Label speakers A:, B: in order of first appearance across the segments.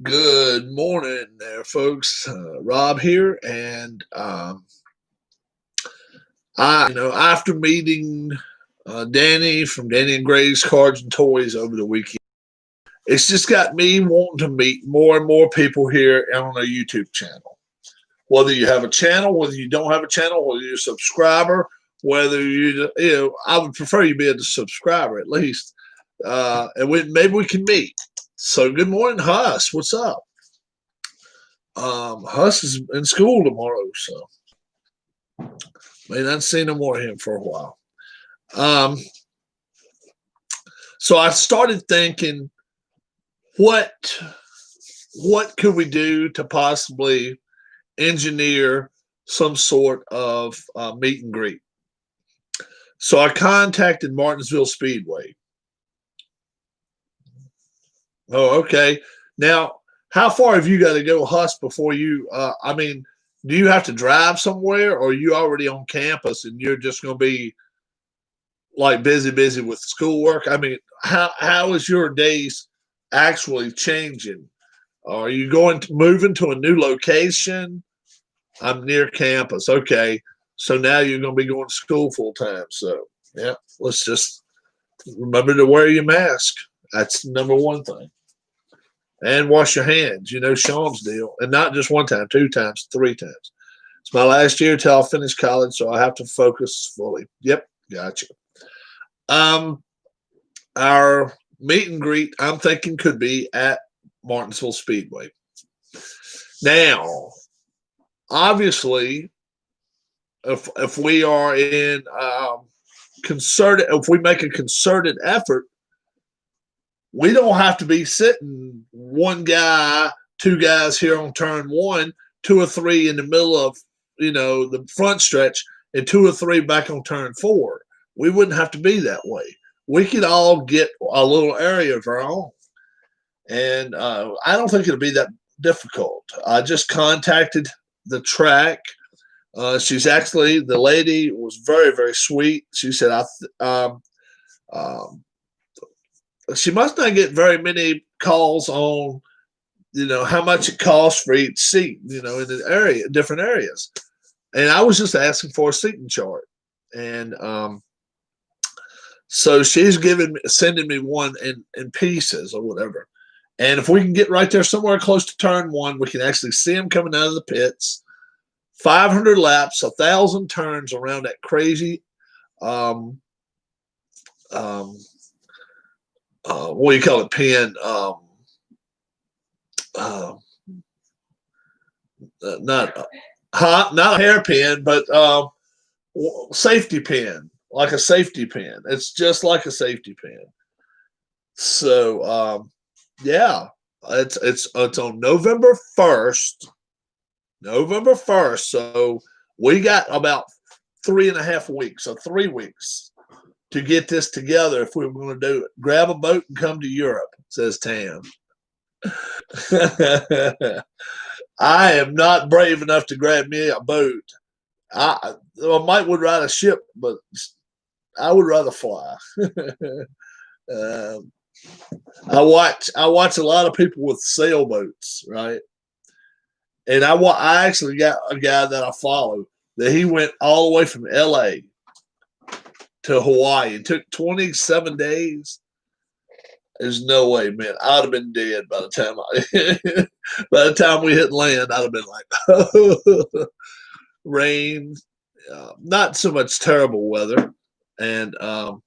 A: Good morning there, folks. Rob here, and after meeting Danny from Danny and Gray's Cards and Toys over the weekend, it's just got me wanting to meet more and more people here on our YouTube channel. Whether you have a channel, whether you don't have a channel, whether you're a subscriber, whether I would prefer you be a subscriber at least, and maybe we can meet. So, good morning, Huss. What's up? Huss is in school tomorrow, so may not see no more of him for a while. So I started thinking, what could we do to possibly engineer some sort of meet and greet? So I contacted Martinsville Speedway. Oh, okay. Now, how far have you got to go, Huss, before you? Do you have to drive somewhere, or are you already on campus and you're just going to be like busy with schoolwork? I mean, how is your days actually changing? Are you moving to a new location? I'm near campus. Okay, so now you're going to be going to school full time. So yeah, let's just remember to wear your mask. That's the number one thing. And wash your hands, Sean's deal. And not just one time, 2 times, 3 times. It's my last year till I finish college, so I have to focus fully. Yep, gotcha. Our meet and greet, I'm thinking, could be at Martinsville Speedway. Now, obviously, if we are in if we make a concerted effort, we don't have to be sitting one guy, 2 guys here on turn 1, 2 or 3 in the middle of, the front stretch, and 2 or 3 back on turn 4. We wouldn't have to be that way. We could all get a little area of our own. And I don't think it'll be that difficult. I just contacted the track. The lady was very, very sweet. She said, she must not get very many calls on, how much it costs for each seat, in the area, different areas. And I was just asking for a seating chart. And so she's sending me one in pieces or whatever. And if we can get right there somewhere close to turn 1, we can actually see them coming out of the pits. 500 laps, 1,000 turns around that crazy what do you call it, pin? Not a hairpin, but safety pin, like a safety pin. It's just like a safety pin. So yeah, it's on November 1st. November 1st. So we got about 3.5 weeks, so 3 weeks to get this together if we were going to do it. Grab a boat and come to Europe, says Tam. I am not brave enough to grab me a boat. I would ride a ship, but I would rather fly. I watch a lot of people with sailboats, right? And I actually got a guy that I follow that he went all the way from LA to Hawaii. It took 27 days. There's no way, man. I'd have been dead by the time we hit land. I'd have been like, rain, not so much terrible weather, and the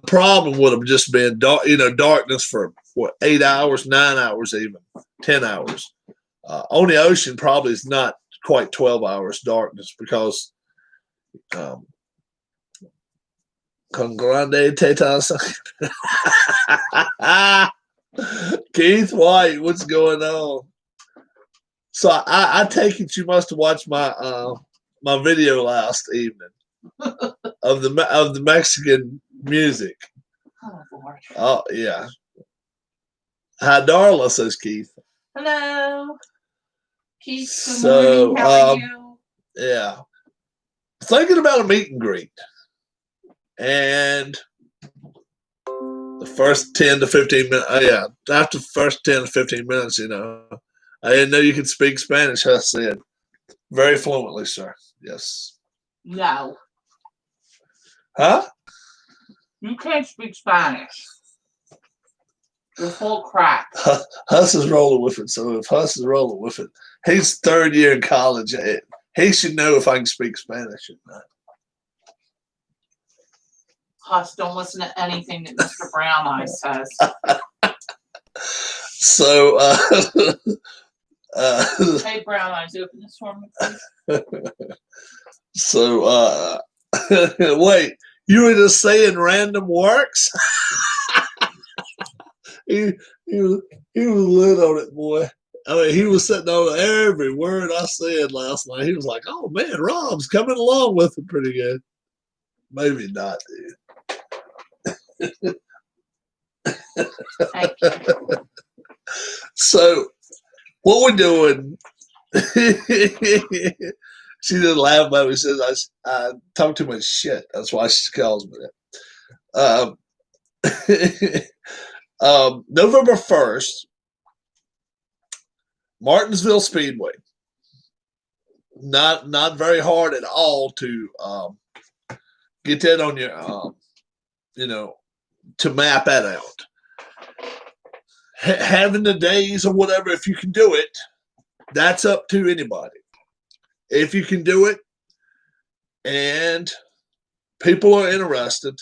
A: problem would have just been darkness for 8 hours, 9 hours, even 10 hours. On the ocean, probably is not quite 12 hours darkness because. Con grande tetas. Keith White, what's going on? So I take it you must have watched my my video last evening of the Mexican music.
B: Oh, Lord.
A: Oh yeah. Hi, Darla, says Keith.
B: Hello, Keith. Good morning. How are you?
A: Yeah, thinking about a meet and greet. And The first 10 to 15 minutes. Oh, yeah. After the first 10 to 15 minutes, I didn't know you could speak Spanish, I said. Very fluently, sir. Yes.
B: No.
A: Huh?
B: You can't speak Spanish. You're full crap.
A: Huss is rolling with it. So if Huss is rolling with it, he's third year in college. He should know if I can speak Spanish or not.
B: Huss, don't listen to anything that Mr. Brown Eyes says.
A: So,
B: Hey, Brown Eyes, open this for me, please.
A: So, wait, you were just saying random works? he was lit on it, boy. I mean, he was sitting on every word I said last night. He was like, "Oh man, Rob's coming along with it pretty good." Maybe not, dude.
B: Thank you.
A: So, what we're doing? She didn't laugh at me. She says, I talk too much shit. That's why she calls me that. November 1st, Martinsville Speedway. Not very hard at all to get that on your, to map that out. Having the days or whatever, if you can do it, that's up to anybody. If you can do it and people are interested,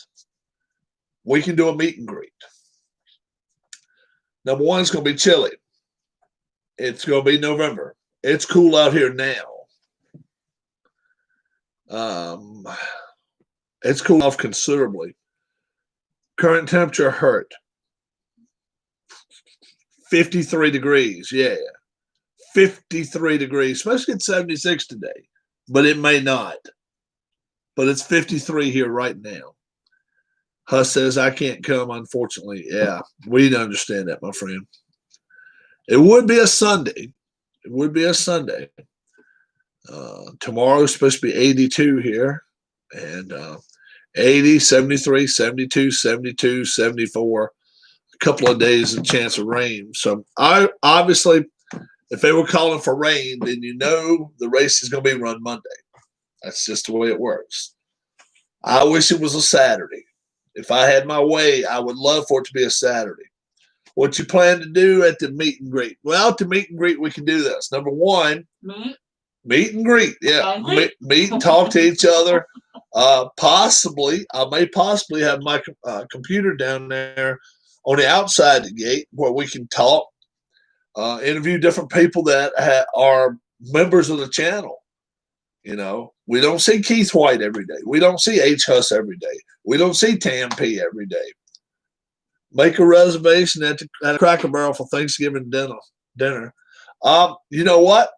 A: we can do a meet and greet. Number one, it's going to be chilly. It's going to be November. It's cool out here now. It's cooled off considerably. Current temperature hurt. 53 degrees, yeah. 53 degrees. Supposed to get 76 today, but it may not. But it's 53 here right now. Huss says, I can't come, unfortunately. Yeah, we understand that, my friend. It would be a Sunday. It would be a Sunday. Tomorrow is supposed to be 82 here. And 80, 73, 72, 72, 74. A couple of days of chance of rain. So I obviously, if they were calling for rain, then the race is going to be run Monday. That's just the way it works. I wish it was a Saturday. If I had my way, I would love for it to be a Saturday. What you plan to do at the meet and greet? Well, at the meet and greet, we can do this. Number one, meet and greet. Yeah, meet and talk to each other. I may possibly have my computer down there on the outside the gate where we can talk, interview different people that are members of the channel. We don't see Keith White every day. We don't see H. Huss every day. We don't see Tam P every day. Make a reservation at Cracker Barrel for Thanksgiving dinner. You know what?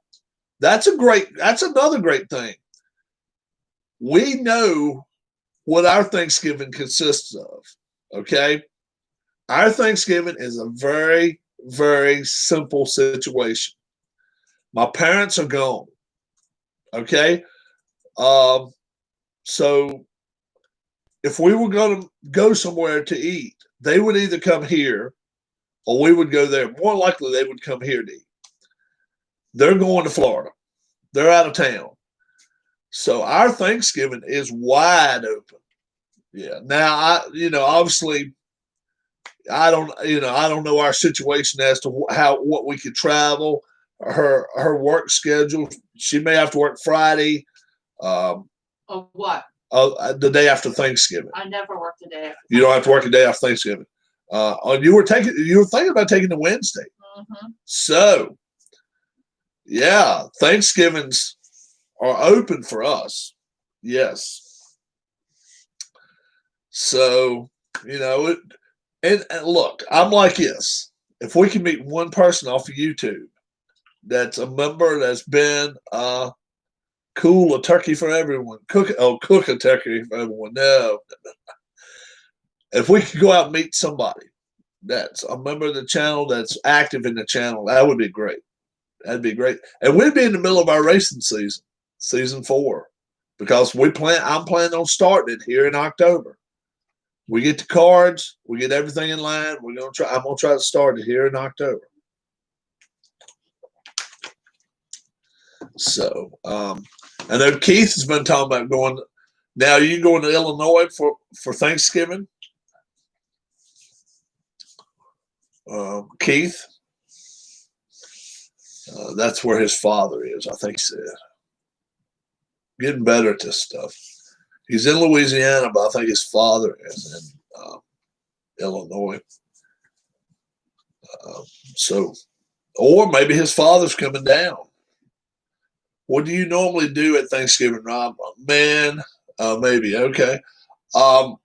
A: That's another great thing. We know what our Thanksgiving consists of. Okay? Our Thanksgiving is a very, very simple situation. My parents are gone. Okay? So if we were going to go somewhere to eat, they would either come here or we would go there. More likely they would come here to eat. They're going to Florida. They're out of town. So our Thanksgiving is wide open. Yeah. Now, obviously I don't know our situation as to what we could travel, her work schedule. She may have to work Friday.
B: What?
A: The day after Thanksgiving.
B: I never work the day after.
A: You don't have to work a day after Thanksgiving. You were thinking about taking the Wednesday.
B: Mm-hmm.
A: So, yeah, Thanksgivings are open for us. Yes. So, and look, I'm like this. If we can meet one person off of YouTube that's a member that's been cool a turkey for everyone. Cook a turkey for everyone. No. If we could go out and meet somebody that's a member of the channel, that's active in the channel, that would be great. That'd be great. And we'd be in the middle of our racing season 4, because I'm planning on starting it here in October. We get the cards. We get everything in line. I'm gonna try to start it here in October. So I know Keith has been talking about going. Now, are you going to Illinois for Thanksgiving? Keith? That's where his father is, I think he said. Getting better at this stuff. He's in Louisiana, but I think his father is in Illinois. Or maybe his father's coming down. What do you normally do at Thanksgiving, Rob? Man, maybe. Okay. Our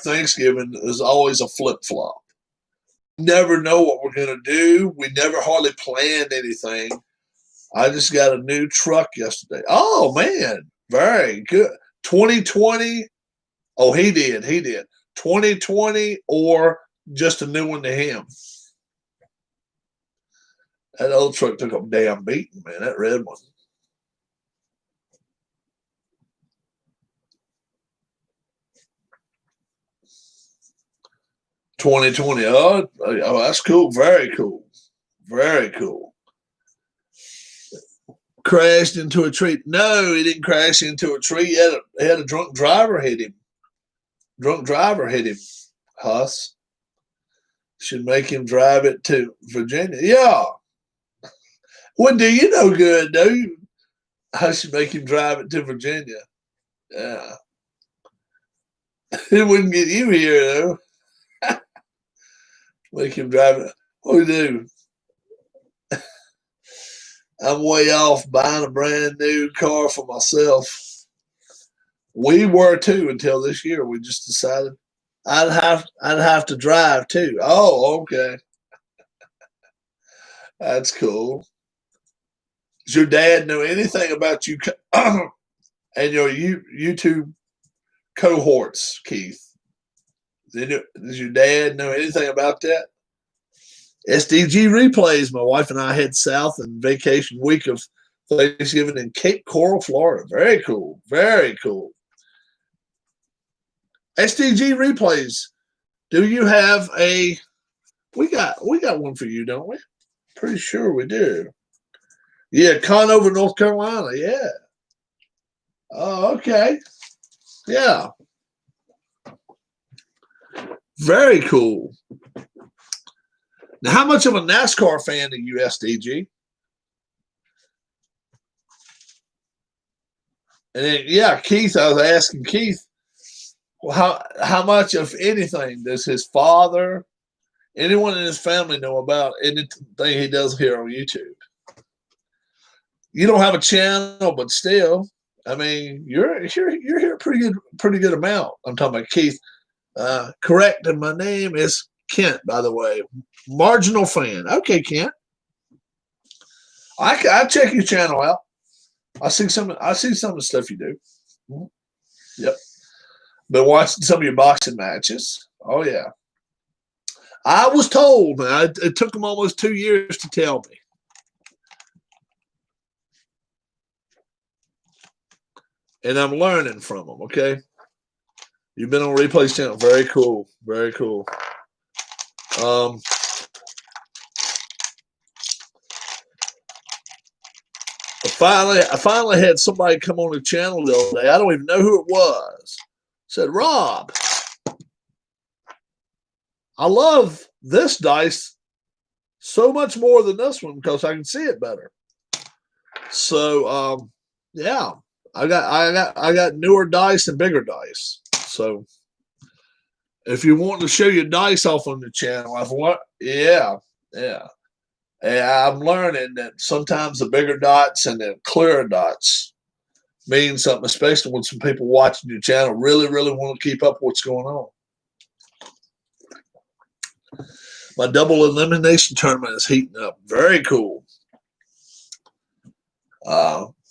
A: Thanksgiving is always a flip-flop. Never know what we're going to do. We never hardly planned anything. I just got a new truck yesterday. Oh, man. Very good. 2020. Oh, he did. 2020 or just a new one to him. That old truck took a damn beating, man. That red one. $2020. Oh, that's cool. Very cool. Very cool. Crashed into a tree. No, he didn't crash into a tree. He had a drunk driver hit him. Huss. Should make him drive it to Virginia. Yeah. Wouldn't do you no good, do you? I should make him drive it to Virginia. Yeah. It wouldn't get you here, though. Make him drive it. What do we do? I'm way off buying a brand new car for myself. We were too until this year. We just decided I'd have to drive too. Oh, okay. That's cool. Does your dad know anything about you and your YouTube cohorts, Keith? Does your dad know anything about that? SDG replays. My wife and I head south on vacation week of Thanksgiving in Cape Coral, Florida. Very cool. Very cool. SDG replays. Do you have a? We got one for you, don't we? Pretty sure we do. Yeah, Conover, North Carolina. Yeah. Oh, okay. Yeah. Very cool. Now, how much of a NASCAR fan are you, SDG? And then, yeah, Keith, I was asking Keith, well, how much of anything does his father, anyone in his family know about anything he does here on YouTube? You don't have a channel, but still, I mean, you're here a pretty good amount. I'm talking about Keith. Correct, and my name is Kent, by the way. Marginal fan. Okay, Kent. I check your channel out. I see some of the stuff you do. Yep. Been watching some of your boxing matches. Oh yeah. I was told, man. It took them almost 2 years to tell me. And I'm learning from them. Okay. You've been on Replay's channel. Very cool. Very cool. I finally had somebody come on the channel the other day. I don't even know who it was. Said, Rob, I love this dice so much more than this one because I can see it better. So yeah, I got newer dice and bigger dice. So if you want to show your dice off on the channel, I'm learning that sometimes the bigger dots and the clearer dots mean something, especially when some people watching your channel really, really want to keep up with what's going on. My double elimination tournament is heating up. Very cool.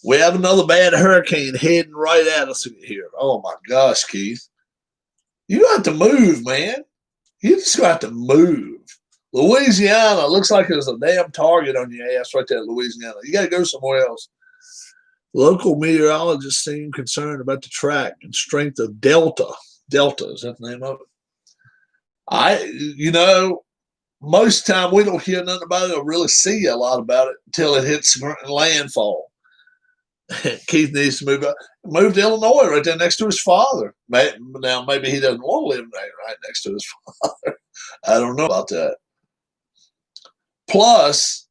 A: We have another bad hurricane heading right at us here. Oh, my gosh, Keith. You have to move, man. You just got to move. Louisiana looks like there's a damn target on your ass right there in Louisiana. You got to go somewhere else. Local meteorologists seem concerned about the track and strength of Delta. Delta, is that the name of it? Most time we don't hear nothing about it or really see a lot about it until it hits landfall. Keith needs to move to Illinois, right there next to his father. Now, maybe he doesn't want to live right next to his father. I don't know about that. Plus,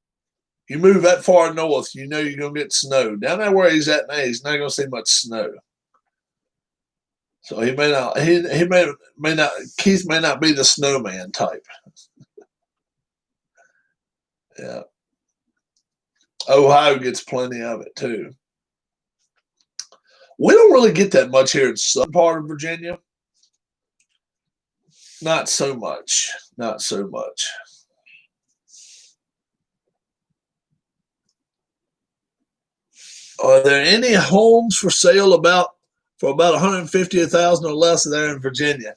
A: you move that far north, you're going to get snow. Down there where he's at now, he's not going to see much snow. So he may not. Keith may not be the snowman type. Yeah. Ohio gets plenty of it too. We don't really get that much here in the southern part of Virginia. Not so much. Not so much. Are there any homes for sale for about $150,000 or less there in Virginia?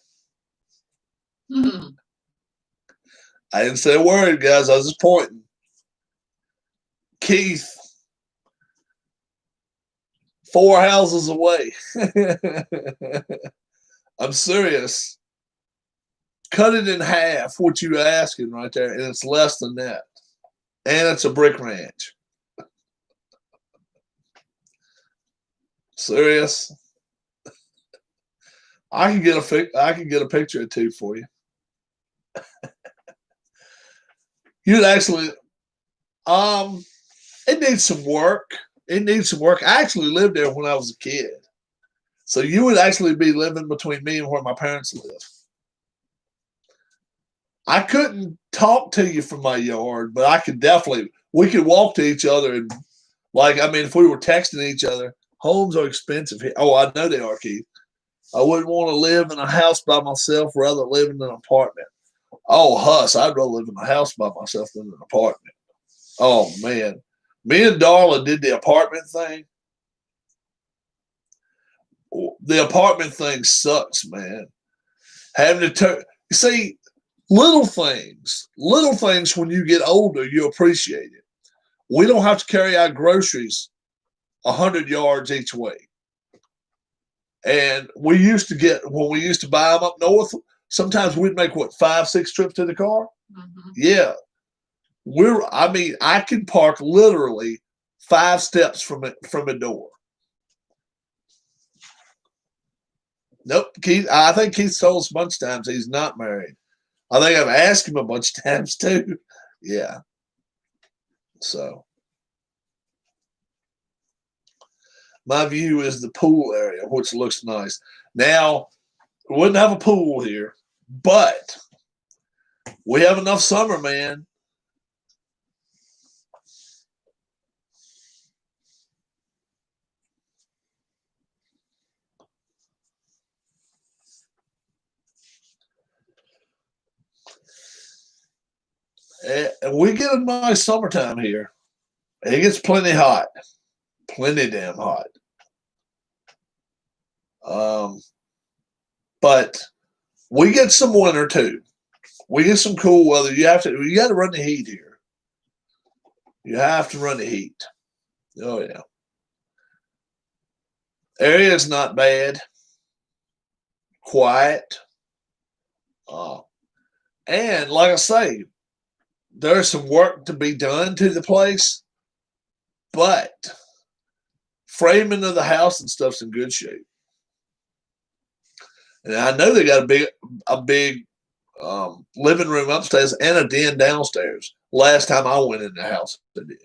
B: Hmm.
A: I didn't say a word, guys. I was just pointing. Keith, 4 houses away. I'm serious. Cut it in half, what you're asking right there, and it's less than that. And it's a brick ranch. Serious? I can get a picture or two for you. You'd actually, it needs some work. It needs some work. I actually lived there when I was a kid. So you would actually be living between me and where my parents live. I couldn't talk to you from my yard, but we could walk to each other. And if we were texting each other, homes are expensive here. Oh, I know they are, Keith. I wouldn't want to live in a house by myself rather than live in an apartment. Oh, Huss, I'd rather live in a house by myself than an apartment. Oh, man. Me and Darla did the apartment thing. The apartment thing sucks, man. See, little things when you get older, you appreciate it. We don't have to carry our groceries 100 yards each way. And when we used to buy them up north, sometimes we'd make 5-6 trips to the car.
B: Mm-hmm.
A: Yeah. I can park literally 5 steps from a door. Nope. Keith, I think Keith told us a bunch of times he's not married. I think I've asked him a bunch of times too. Yeah. So my view is the pool area, which looks nice. Now, we wouldn't have a pool here, but we have enough summer, man. We get a nice summertime here. It gets plenty hot. Plenty damn hot. But we get some winter too. We get some cool weather. You got to run the heat here. You have to run the heat. Oh yeah. Area is not bad. Quiet. And like I say, there's some work to be done to the place, but framing of the house and stuff's in good shape. And I know they got a big living room upstairs and a den downstairs. Last time I went in the house, they did.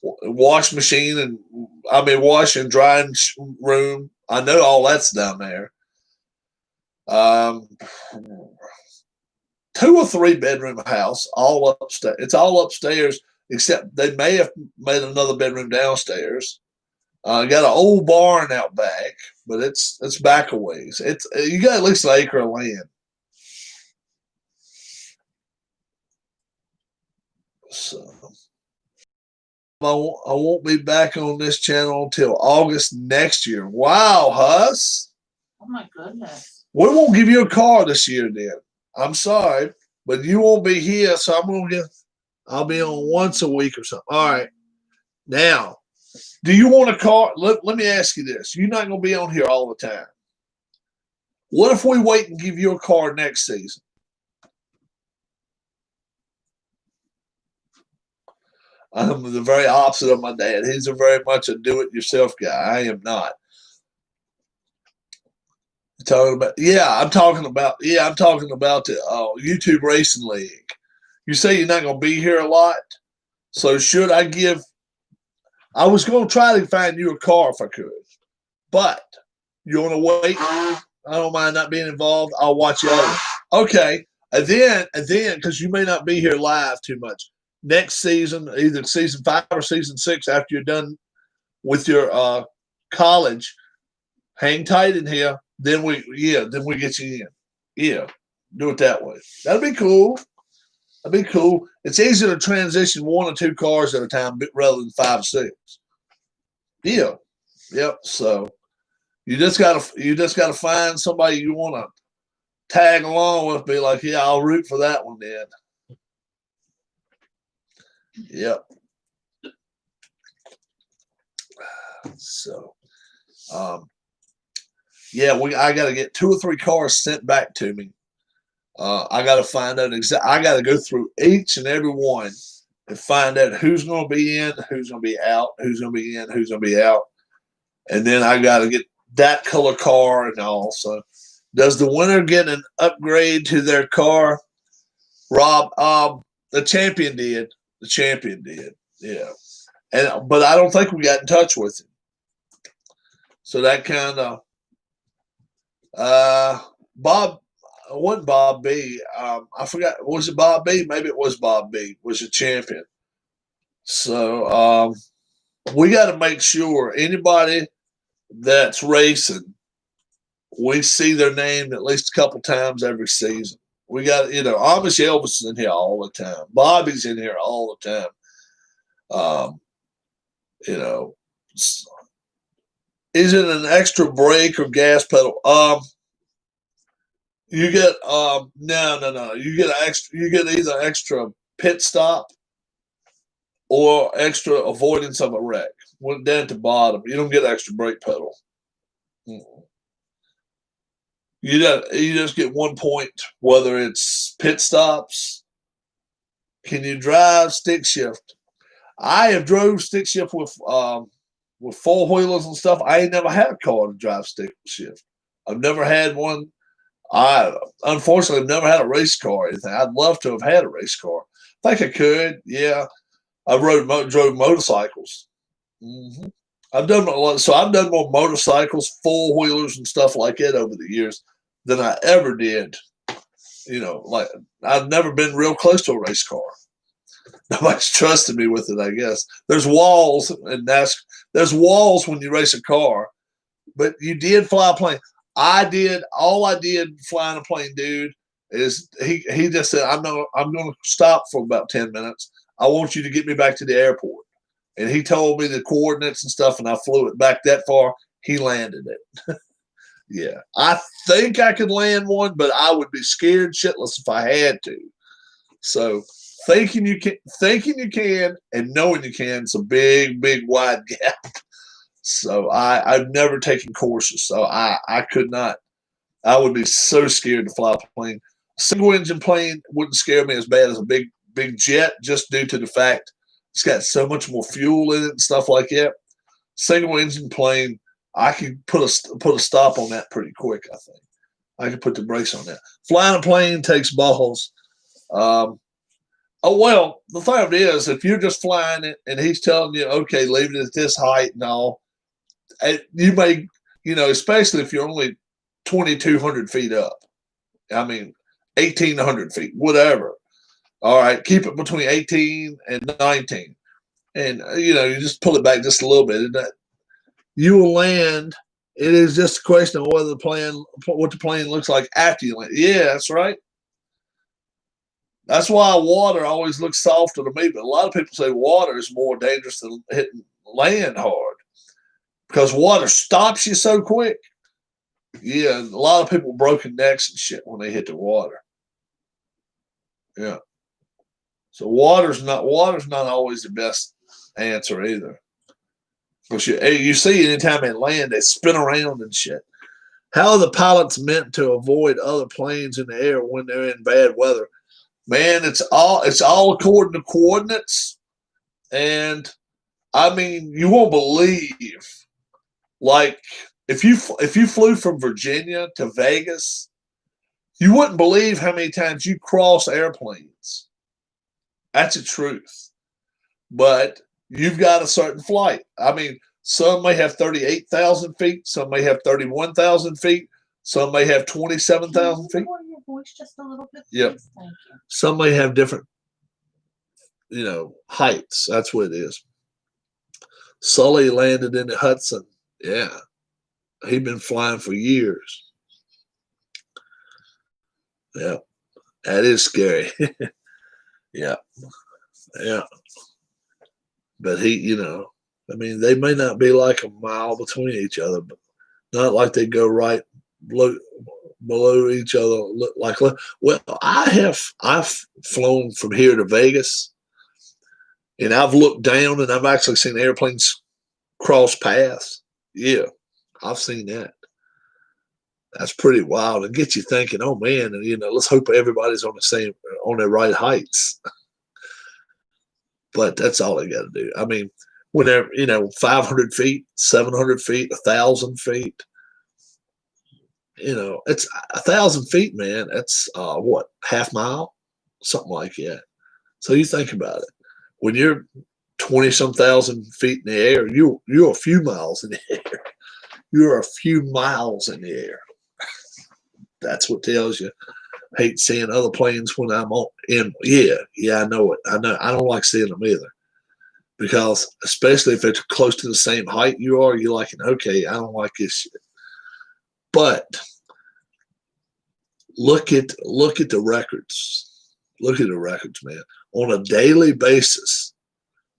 A: Wash machine wash and drying room. I know all that's down there. 2 or 3 bedroom house, all upstairs. It's all upstairs, except they may have made another bedroom downstairs. Got an old barn out back, but it's back a ways. You got at least an acre of land. So I won't be back on this channel until August next year. Wow, Huss.
B: Oh my goodness.
A: We won't give you a car this year then. I'm sorry, but you won't be here, so I'll be on once a week or something. All right. Now, do you want a car? Let me ask you this. You're not going to be on here all the time. What if we wait and give you a car next season? I'm the very opposite of my dad. He's a very much a do-it-yourself guy. I am not. I'm talking about the YouTube Racing League. You say you're not going to be here a lot, so should I give? I was going to try to find you a car if I could, but you want to wait? I don't mind not being involved. I'll watch you all. Okay, and then because you may not be here live too much next season, either season 5 or season 6, after you're done with your college, hang tight in here. Then we get you in. Yeah, do it that way. That'd be cool. That'd be cool. It's easier to transition 1 or 2 cars at a time rather than 5 or 6. Yeah, yep. So you just gotta find somebody you want to tag along with. Be like, yeah, I'll root for that one then. Yep. So, I got to get 2 or 3 cars sent back to me. I got to find out I got to go through each and every one and find out who's going to be in, who's going to be out, who's going to be in, who's going to be out, and then I got to get that color car and all. So, does the winner get an upgrade to their car? Rob, the champion did. The champion did. Yeah, but I don't think we got in touch with him. So that kind of Bob. It wasn't Bob B. I forgot. Was it Bob B? Maybe it was Bob B. Was the champion. So we got to make sure anybody that's racing, we see their name at least a couple times every season. We got, obviously Elvis is in here all the time. Bobby's in here all the time. Is it an extra brake or gas pedal? You get no. You get either extra pit stop or extra avoidance of a wreck. Went down at the bottom. You don't get extra brake pedal. You just get 1 point, whether it's pit stops. Can you drive stick shift? I have drove stick shift with 4-wheelers and stuff. I ain't never had a car to drive stick shift. I've never had one. Unfortunately, I've never had a race car or anything. I'd love to have had a race car. I think I could. Yeah, I drove motorcycles. Mm-hmm. I've done more motorcycles, 4-wheelers, and stuff like that over the years than I ever did. Like I've never been real close to a race car. Nobody's trusted me with it, I guess. There's walls there's walls when you race a car, but you did fly a plane. All I did flying a plane, dude, is he just said, I'm going to stop for about 10 minutes. I want you to get me back to the airport. And he told me the coordinates and stuff, and I flew it back that far. He landed it. Yeah. I think I could land one, but I would be scared shitless if I had to. So thinking you can and knowing you can is a big, big wide gap. So I've never taken courses, so I could not. I would be so scared to fly a plane. A single engine plane wouldn't scare me as bad as a big jet, just due to the fact it's got so much more fuel in it and stuff like that. Single engine plane, I could put a stop on that pretty quick. I think I could put the brakes on that. Flying a plane takes balls. The thing of it is, if you're just flying it and he's telling you, okay, leave it at this height and all. You may, especially if you're only 2,200 feet up. I mean, 1,800 feet, whatever. All right, keep it between 18 and 19. And, you just pull it back just a little bit. And you will land. It is just a question of what the plane looks like after you land. Yeah, that's right. That's why water always looks softer to me. But a lot of people say water is more dangerous than hitting land hard, because water stops you so quick. Yeah, a lot of people broken necks and shit when they hit the water. Yeah. So water's not always the best answer either. Because you see anytime they land, they spin around and shit. How are the pilots meant to avoid other planes in the air when they're in bad weather? Man, it's all according to coordinates. And I mean, you won't believe, like, if you flew from Virginia to Vegas, you wouldn't believe how many times you cross airplanes. That's the truth. But you've got a certain flight. I mean, some may have 38,000 feet, some may have 31,000 feet, some may have 27,000 feet.
B: Lower your voice just a little bit,
A: Yep.
B: please? Thank you.
A: Some may have different, heights. That's what it is. Sully landed in the Hudson. Yeah. He'd been flying for years. Yeah. That is scary. Yeah. Yeah. But I mean, they may not be like a mile between each other, but not like they go right below each other. Well, I've flown from here to Vegas, and I've looked down and I've actually seen airplanes cross paths. Yeah, I've seen that. That's pretty wild and get you thinking, oh man, and let's hope everybody's on their right heights. But that's all they got to do. I mean, when they're 500 feet, 700 feet, 1,000 feet, it's 1,000 feet, man. That's what, half mile, something like that. So you think about it. When you're 20 some thousand feet in the air, you're a few miles in the air. You're a few miles in the air. That's what tells you. I hate seeing other planes when I'm in. Yeah, I know it. I know. I don't like seeing them either, because especially if they're close to the same height you are, you're like, okay, I don't like this shit. But look at the records. Look at the records, man. On a daily basis,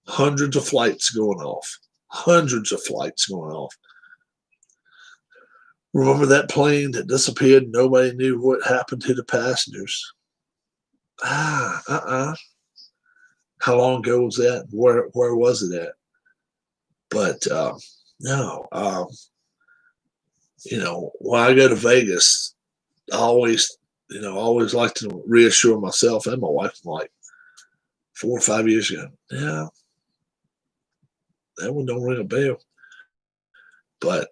A: hundreds of flights going off. Hundreds of flights going off. Remember that plane that disappeared? Nobody knew what happened to the passengers. How long ago was that? Where was it at? But no, when I go to Vegas, I always like to reassure myself and my wife, like 4 or 5 years ago. Yeah, that one don't ring a bell. But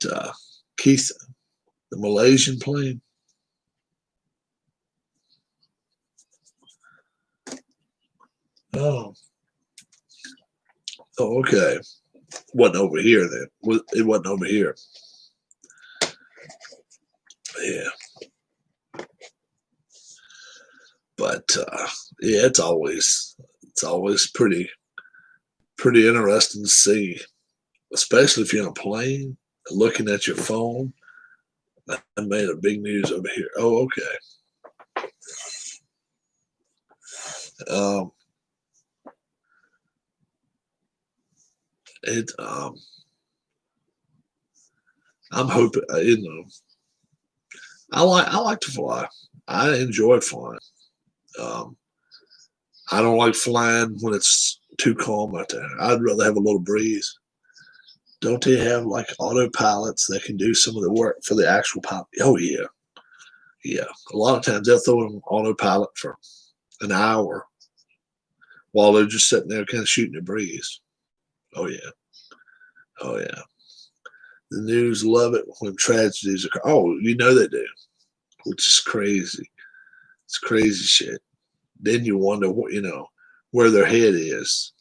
A: Keith, the Malaysian plane. Oh, okay. Wasn't over here then. It wasn't over here. Yeah. But yeah, it's always pretty interesting to see, especially if you're in a plane looking at your phone. I made a big news over here. Oh, okay. I'm hoping, I like to fly. I enjoy flying. I don't like flying when it's too calm out there. I'd rather have a little breeze. Don't they have like autopilots that can do some of the work for the actual pilot? Oh yeah, yeah. A lot of times they'll throw in autopilot for an hour while they're just sitting there kind of shooting the breeze. Oh yeah, oh yeah. The news love it when tragedies occur. Oh, they do, which is crazy. It's crazy shit. Then you wonder what where their head is.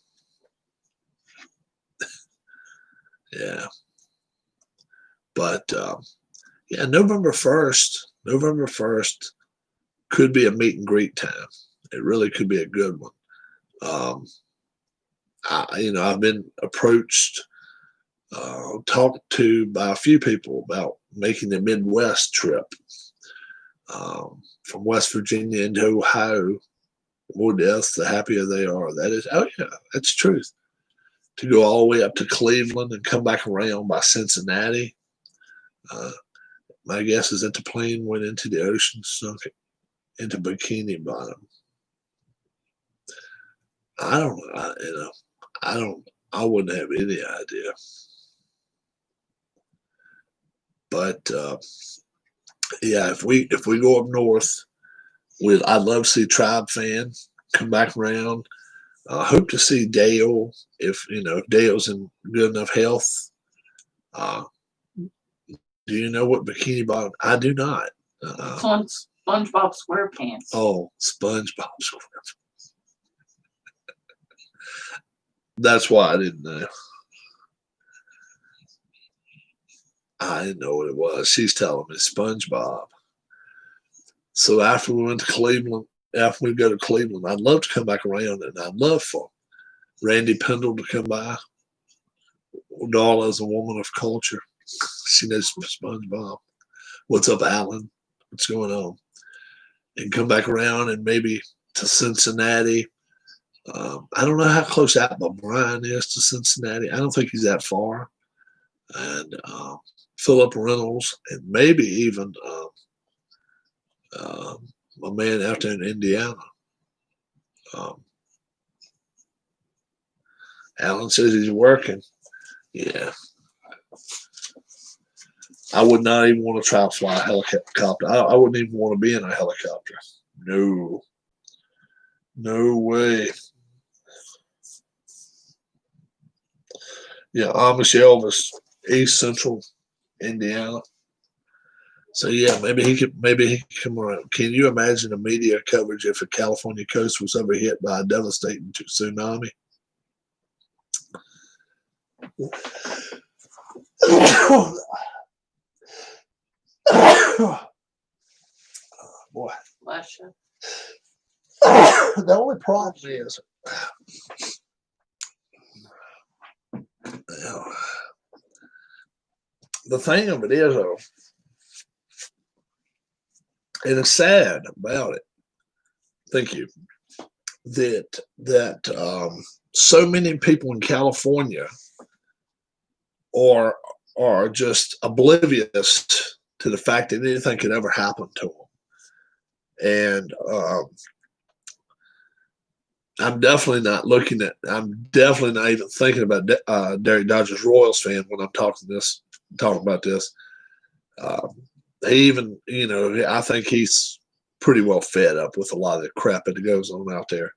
A: Yeah. But yeah, November 1st could be a meet and greet time. It really could be a good one. I've been approached, talked to by a few people about making the Midwest trip, from West Virginia into Ohio. The more deaths, the happier they are. That is, oh yeah, that's truth. To go all the way up to Cleveland and come back around by Cincinnati. My guess is that the plane went into the ocean, sunk into Bikini Bottom. I don't know. I wouldn't have any idea. But Yeah, if we go up north, I'd love to see Tribe Fan come back around. I hope to see Dale if Dale's in good enough health. Uh, do you know what Bikini Bottom? I do not.
B: It's on SpongeBob SquarePants.
A: Oh, SpongeBob SquarePants. That's why I didn't know. I didn't know what it was. She's telling me SpongeBob. So after we went to Cleveland, after we go to Cleveland, I'd love to come back around, and I'd love for Randy Pendle to come by. Darla's a woman of culture. She knows SpongeBob. What's up, Alan? What's going on? And come back around and maybe to Cincinnati. I don't know how close Atma Brian is to Cincinnati. I don't think he's that far. And Philip Reynolds, and maybe even my man out there in Indiana. Alan says he's working. Yeah. I would not even want to try to fly a helicopter. I wouldn't even want to be in a helicopter. No. No way. Yeah, Amish Elvis, East Central Indiana. So yeah, maybe he could come around. Can you imagine the media coverage if the California coast was ever hit by a devastating tsunami? Boy.
B: Bless you.
A: The only problem is the thing of it is, though, and it's sad about it. Thank you. That so many people in California are just oblivious to the fact that anything could ever happen to them. And I'm definitely not even thinking about Derek Dodgers Royals fan when I'm talking about this. He even, I think he's pretty well fed up with a lot of the crap that goes on out there.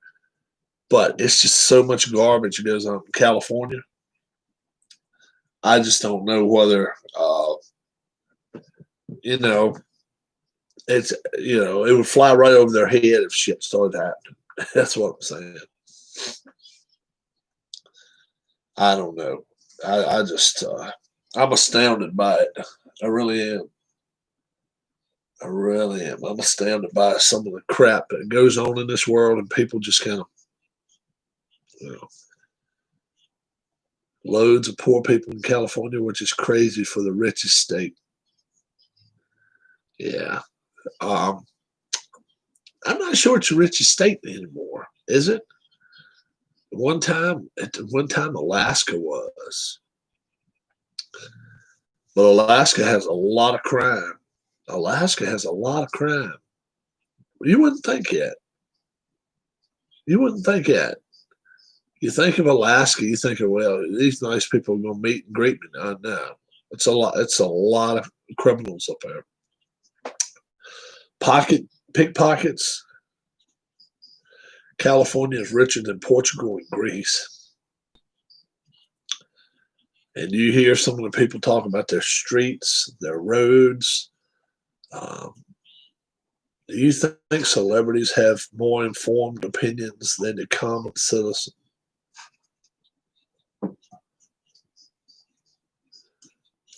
A: But it's just so much garbage that goes on in California. I just don't know whether, it's, it would fly right over their head if shit started happening. That's what I'm saying. I don't know. I just, I'm astounded by it. I really am. I'm astounded by some of the crap that goes on in this world, and people just kind of, loads of poor people in California, which is crazy for the richest state. Yeah. I'm not sure it's the richest state anymore, is it? At one time, Alaska was. But Alaska has a lot of crime. You wouldn't think yet. You think of Alaska, you think of, well, these nice people are going to meet and greet me. No. It's a lot of criminals up there. Pickpockets. California is richer than Portugal and Greece. And you hear some of the people talk about their streets, their roads. Do you think celebrities have more informed opinions than the common citizen?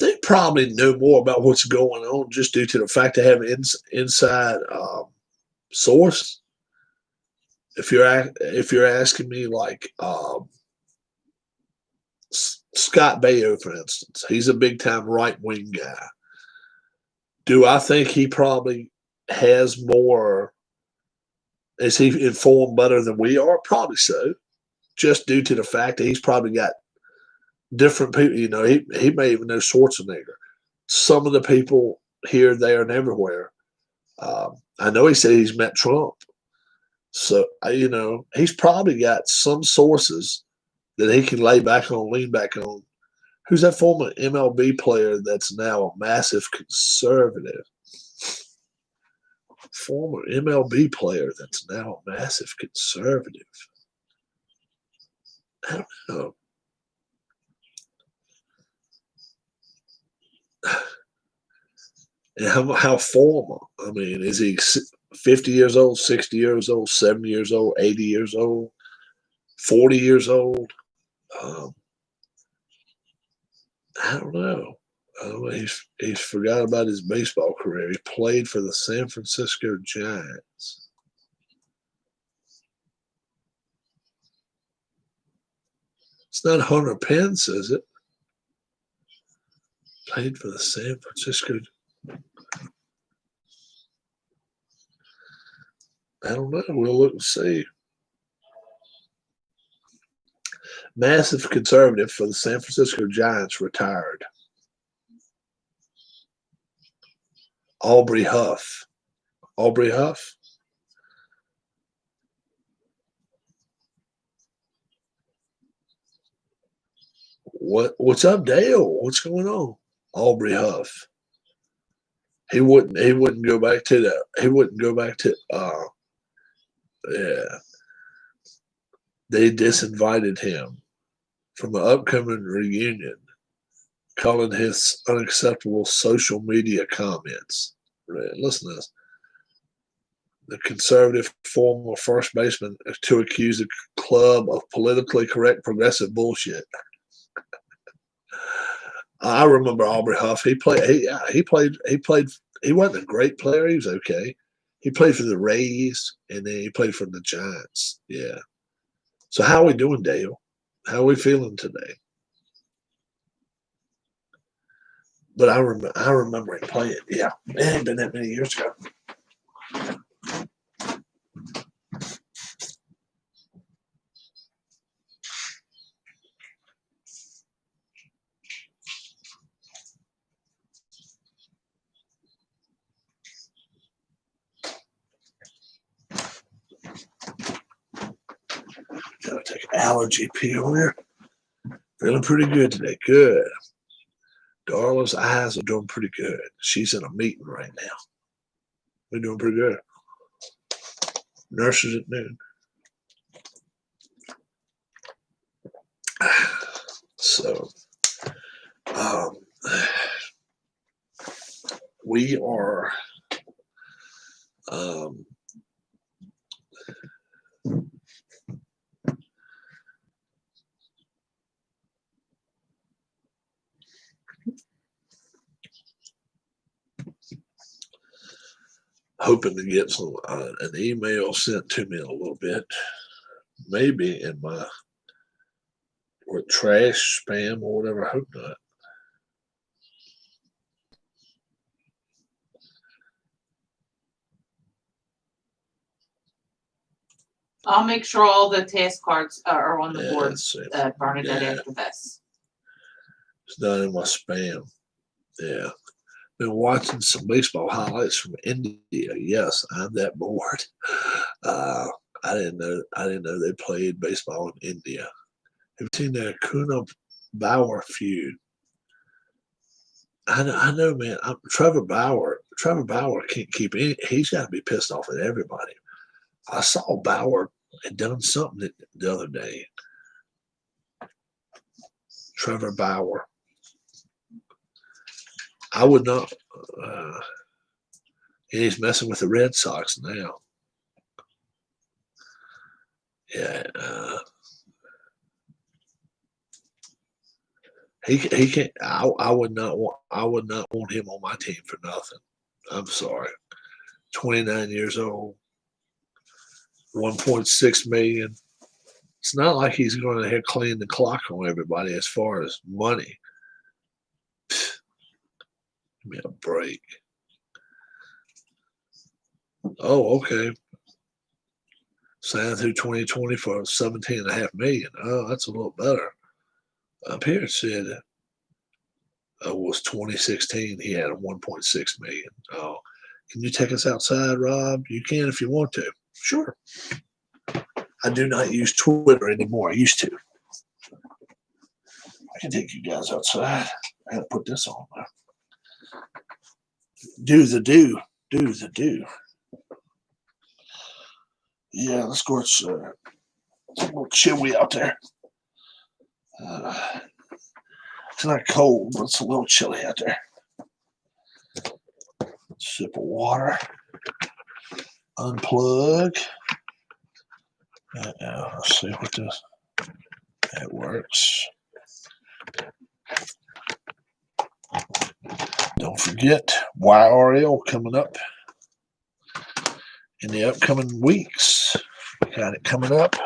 A: They probably know more about what's going on just due to the fact they have an inside source. If you're asking me, like Scott Baio, for instance, he's a big time right wing guy. Do I think he probably has more? Is he informed better than we are? Probably so. Just due to the fact that he's probably got different people, he may even know Schwarzenegger. Some of the people here, there, and everywhere. I know he said he's met Trump. So, he's probably got some sources that he can lean back on. Who's that former MLB player that's now a massive conservative? former MLB player that's now a massive conservative. I don't know. And how formal? I mean, is he 50 years old, 60 years old, 70 years old, 80 years old, 40 years old? I don't know. He's forgot about his baseball career. He played for the San Francisco Giants. It's not Hunter Pence, is it? Played for the San Francisco. I don't know. We'll look and see. Massive conservative for the San Francisco Giants retired. Aubrey Huff. Aubrey Huff? What's up, Dale? What's going on? Aubrey Huff. He wouldn't go back to the yeah. They disinvited him from an upcoming reunion, calling his unacceptable social media comments. Right, listen to this. The conservative former first baseman to accuse the club of politically correct progressive bullshit. I remember Aubrey Huff. He played. He wasn't a great player. He was okay. He played for the Rays, and then he played for the Giants. Yeah. So how are we doing, Dale? How are we feeling today? But I remember him playing. Yeah, it ain't been that many years ago. Gotta take an allergy pill here. Feeling pretty good today. Good. Darla's eyes are doing pretty good. She's in a meeting right now. We're doing pretty good. Nurses at noon. So, we are hoping to get some an email sent to me in a little bit, maybe in my trash, spam, or whatever. I hope not.
B: I'll make sure all the task cards are on the board,
A: let's see.
B: Bernadette, after this.
A: It's not in my spam. Yeah. Been watching some baseball highlights from India. Yes, I'm that bored. I didn't know they played baseball in India. Have you seen the Kuna Bauer feud? I know, man. Trevor Bauer can't keep any. He's got to be pissed off at everybody. I saw Bauer had done something the other day. Trevor Bauer. I would not. He's messing with the Red Sox now. Yeah. He can't. I would not want him on my team for nothing. I'm sorry. 29 years old. 1.6 million. It's not like he's going to clean the clock on everybody as far as money. Give me a break. Oh, okay. Signed through 2020 for 17.5 million. Oh, that's a little better. Up here it said it was 2016. He had a 1.6 million. Oh, can you take us outside, Rob? You can if you want to. Sure. I do not use Twitter anymore. I used to. I can take you guys outside. I gotta put this on. Do the do. Yeah, let's go. It's a little chilly out there. It's not cold, but it's a little chilly out there. Sip of water. Unplug. Let's see what this. That works. Don't forget YRL coming up in the upcoming weeks. Got it coming up.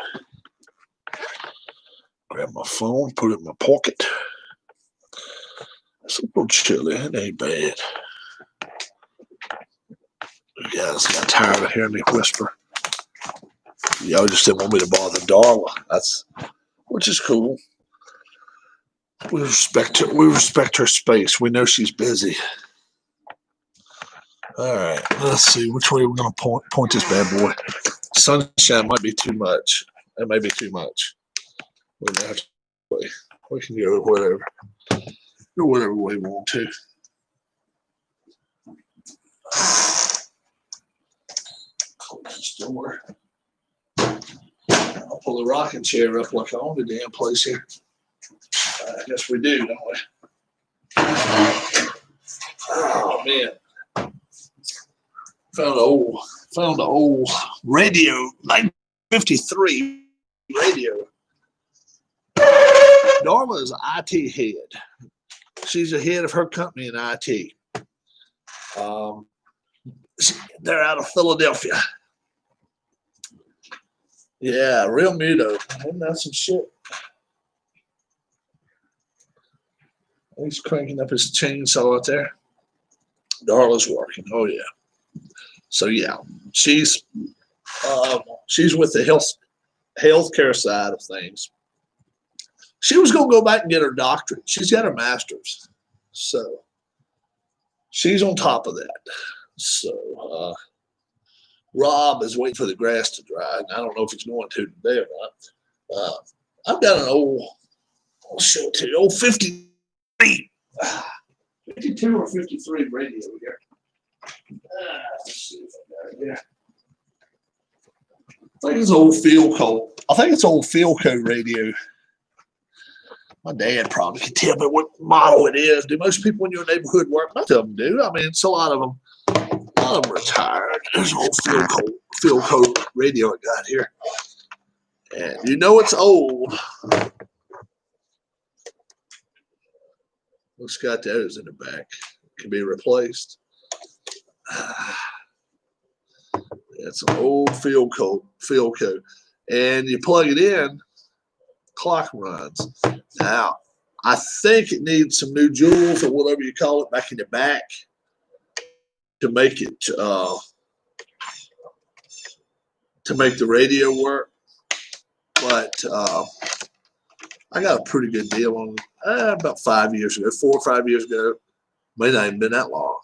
A: Grab my phone, put it in my pocket. It's a little chilly. It ain't bad. You guys got tired of hearing me whisper. Y'all just didn't want me to bother Darla. Which is cool. We respect her. We respect her space. We know she's busy. All right. Let's see which way we're gonna point this bad boy. Sunshine might be too much. That may be too much. We may have to play. We can go whatever. Go whatever way we want to. Close this door. I'll pull the rocking chair up like I own the damn place here. I guess we do, don't we? Oh man. Found an old radio, 1953 radio. Darla is an IT head. She's the head of her company in IT. They're out of Philadelphia. Yeah, real muto. Isn't that some shit? He's cranking up his chainsaw out there. Darla's working. Oh yeah. So yeah, she's with the healthcare side of things. She was gonna go back and get her doctorate. She's got her master's, so she's on top of that. So Rob is waiting for the grass to dry. And I don't know if he's going to today or not. I've got an I'll show it to you, old 53, 52 or 53 radio here. Let's see if I got it here. I think it's old Philco. I think it's old Philco radio. My dad probably can tell me what model it is. Do most people in your neighborhood work? Most of them do. I mean, it's a lot of them. A lot of them retired. There's old Philco radio I got here. And you know it's old. It's got those in the back. Can be replaced. It's an old Philco. And you plug it in, clock runs. Now, I think it needs some new jewels or whatever you call it back in the back to make it to make the radio work. But I got a pretty good deal on about 5 years ago, 4 or 5 years ago. May not even been that long.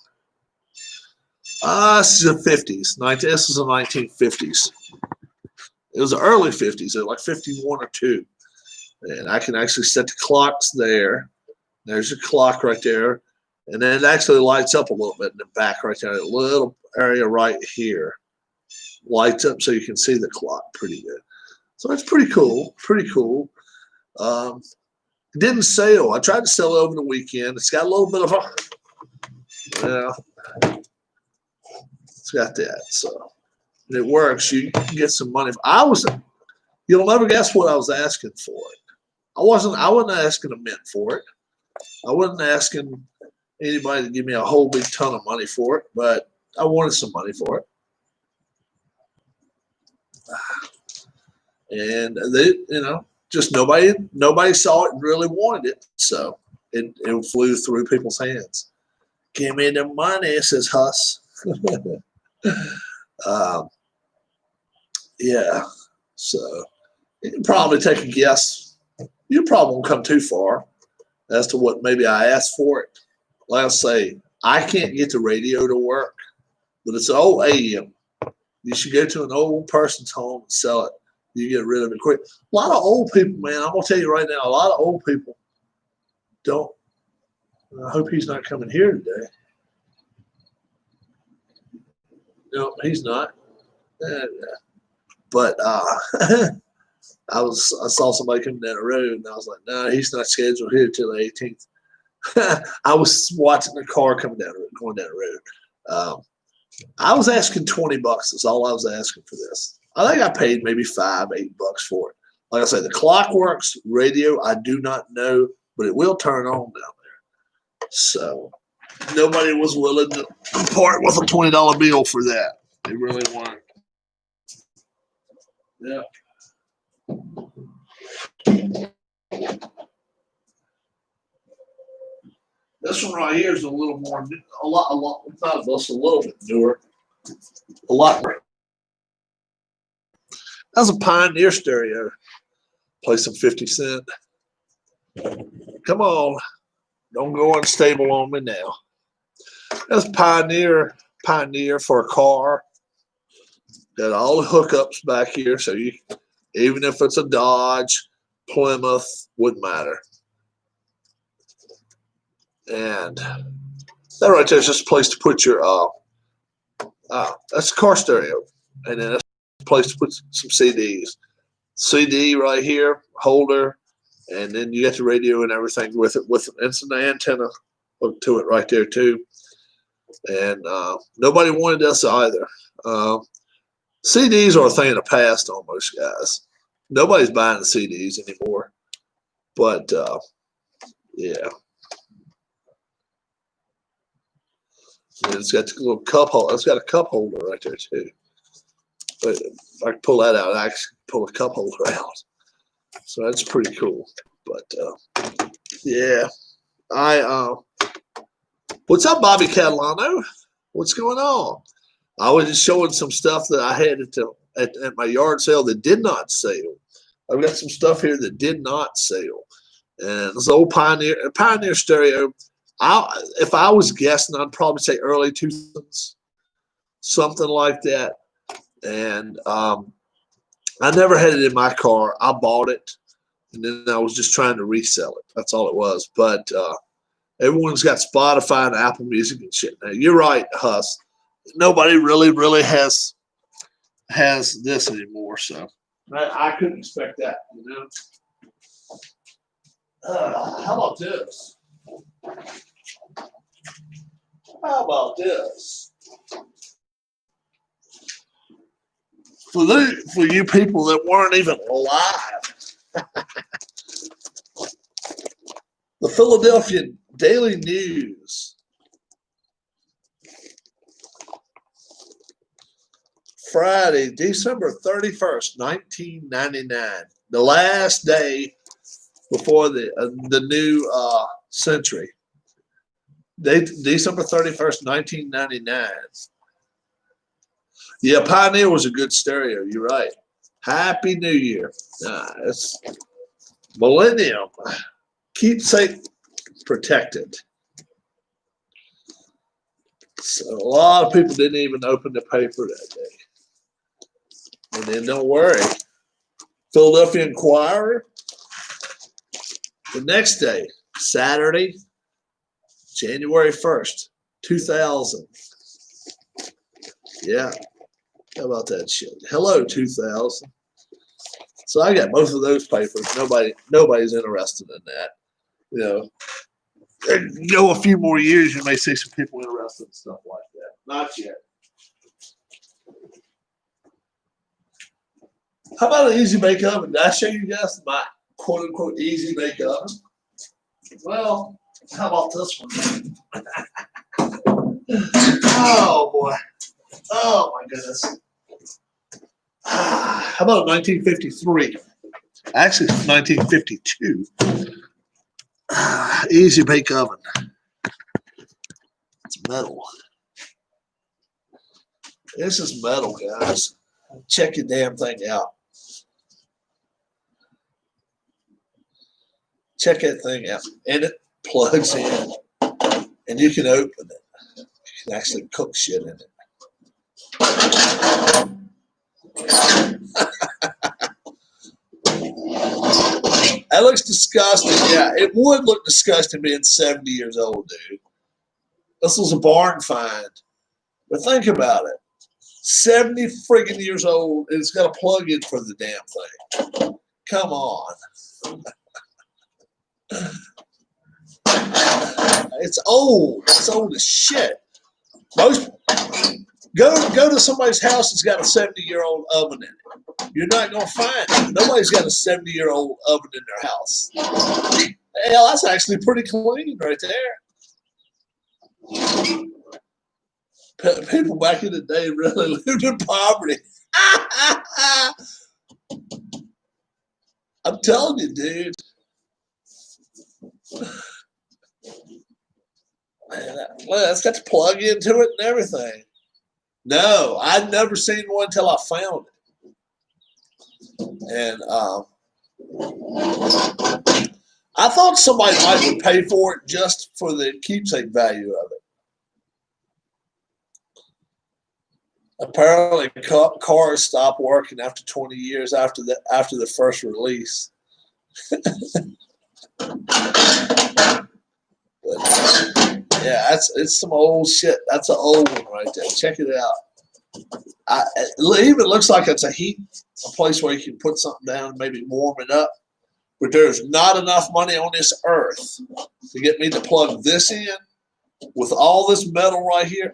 A: This is the 50s. This is the 1950s. It was the early 50s, like 51 or 2. And I can actually set the clocks there. There's a clock right there. And then it actually lights up a little bit in the back right there. A little area right here lights up so you can see the clock pretty good. So it's pretty cool. Pretty cool. It didn't sell. I tried to sell it over the weekend. It's got a little bit of it's got that. So it works. You can get some money. You'll never guess what I was asking for it. I wasn't asking a mint for it. I wasn't asking anybody to give me a whole big ton of money for it, but I wanted some money for it. And they, just nobody saw it and really wanted it. So it flew through people's hands. Give me the money, says Huss. Yeah. So you can probably take a guess. You probably won't come too far as to what maybe I asked for it. Like I say, I can't get the radio to work, but it's an old AM. You should go to an old person's home and sell it. You get rid of it quick. A lot of old people, man, I'm going to tell you right now, a lot of old people don't. I hope he's not coming here today. No, he's not. But I saw somebody coming down the road, and I was like, no, he's not scheduled here till the 18th. I was watching the car going down the road. I was asking $20. That's all I was asking for this. I think I paid maybe $5, $8 for it. Like I say, the clock works. Radio, I do not know, but it will turn on down there. So nobody was willing to part with a $20 bill for that. They really weren't. Yeah. This one right here is a little more, a lot, not just a little bit newer. A lot more. That's a Pioneer stereo. Play some 50 Cent. Come on. Don't go unstable on me now. That's Pioneer for a car. Got all the hookups back here, so you, even if it's a Dodge, Plymouth, wouldn't matter. And that right there is just a place to put your that's a car stereo, and then that's a place to put some CDs. CD right here, holder, and then you get the radio and everything with it. With it's an antenna hooked to it right there too. And nobody wanted this either. CDs are a thing of the past almost, guys. Nobody's buying the CDs anymore. But yeah. And it's got the little cup holder. It's got a cup holder right there too. But if I can pull that out, I can pull a cup holder out. So that's pretty cool. But yeah. What's up, Bobby Catalano? What's going on? I was just showing some stuff that I had at my yard sale that did not sell. I've got some stuff here that did not sell. And this old Pioneer stereo. If I was guessing, I'd probably say early 2000s, something like that. And I never had it in my car. I bought it, and then I was just trying to resell it. That's all it was. But everyone's got Spotify and Apple Music and shit now. You're right, Huss. Nobody really has this anymore. So I couldn't expect that, you know. How about this? How about this? For you people that weren't even alive, the Philadelphia Daily News, Friday, December 31st, 1999, the last day before the new century. December 31st, 1999. Yeah, Pioneer was a good stereo. You're right. Happy New Year. It's Millennium. Keepsake protected. So a lot of people didn't even open the paper that day. And then don't worry. Philadelphia Inquirer. The next day, Saturday, January 1st, 2000. Yeah. How about that shit? Hello, 2000. So I got both of those papers. Nobody's interested in that. You know, go a few more years, you may see some people interested in stuff like that. Not yet. How about an easy bake oven? Did I show you guys my quote unquote easy bake oven? Well, how about this one? Oh boy. Oh my goodness. How about 1953? Actually, 1952. Easy bake oven. It's metal. This is metal, guys. Check your damn thing out. Check that thing out. And it plugs in. And you can open it. You can actually cook shit in it. That looks disgusting. Yeah, it would look disgusting being 70 years old, dude. This was a barn find. But think about it. 70 friggin' years old, and it's got a plug-in for the damn thing. Come on. It's old. It's old as shit. Most go to somebody's house that's got a 70-year-old oven in it. You're not gonna find it. Nobody's got a 70-year-old oven in their house. Hell, that's actually pretty clean right there. People back in the day really lived in poverty. I'm telling you, dude. Man, that's got to plug into it and everything. No, I'd never seen one until I found it. And I thought somebody might would pay for it just for the keepsake value of it. Apparently, cars stopped working after 20 years after the first release. But, yeah, it's some old shit. That's an old one right there. Check it out. It even looks like it's a place where you can put something down and maybe warm it up. But there's not enough money on this earth to get me to plug this in with all this metal right here.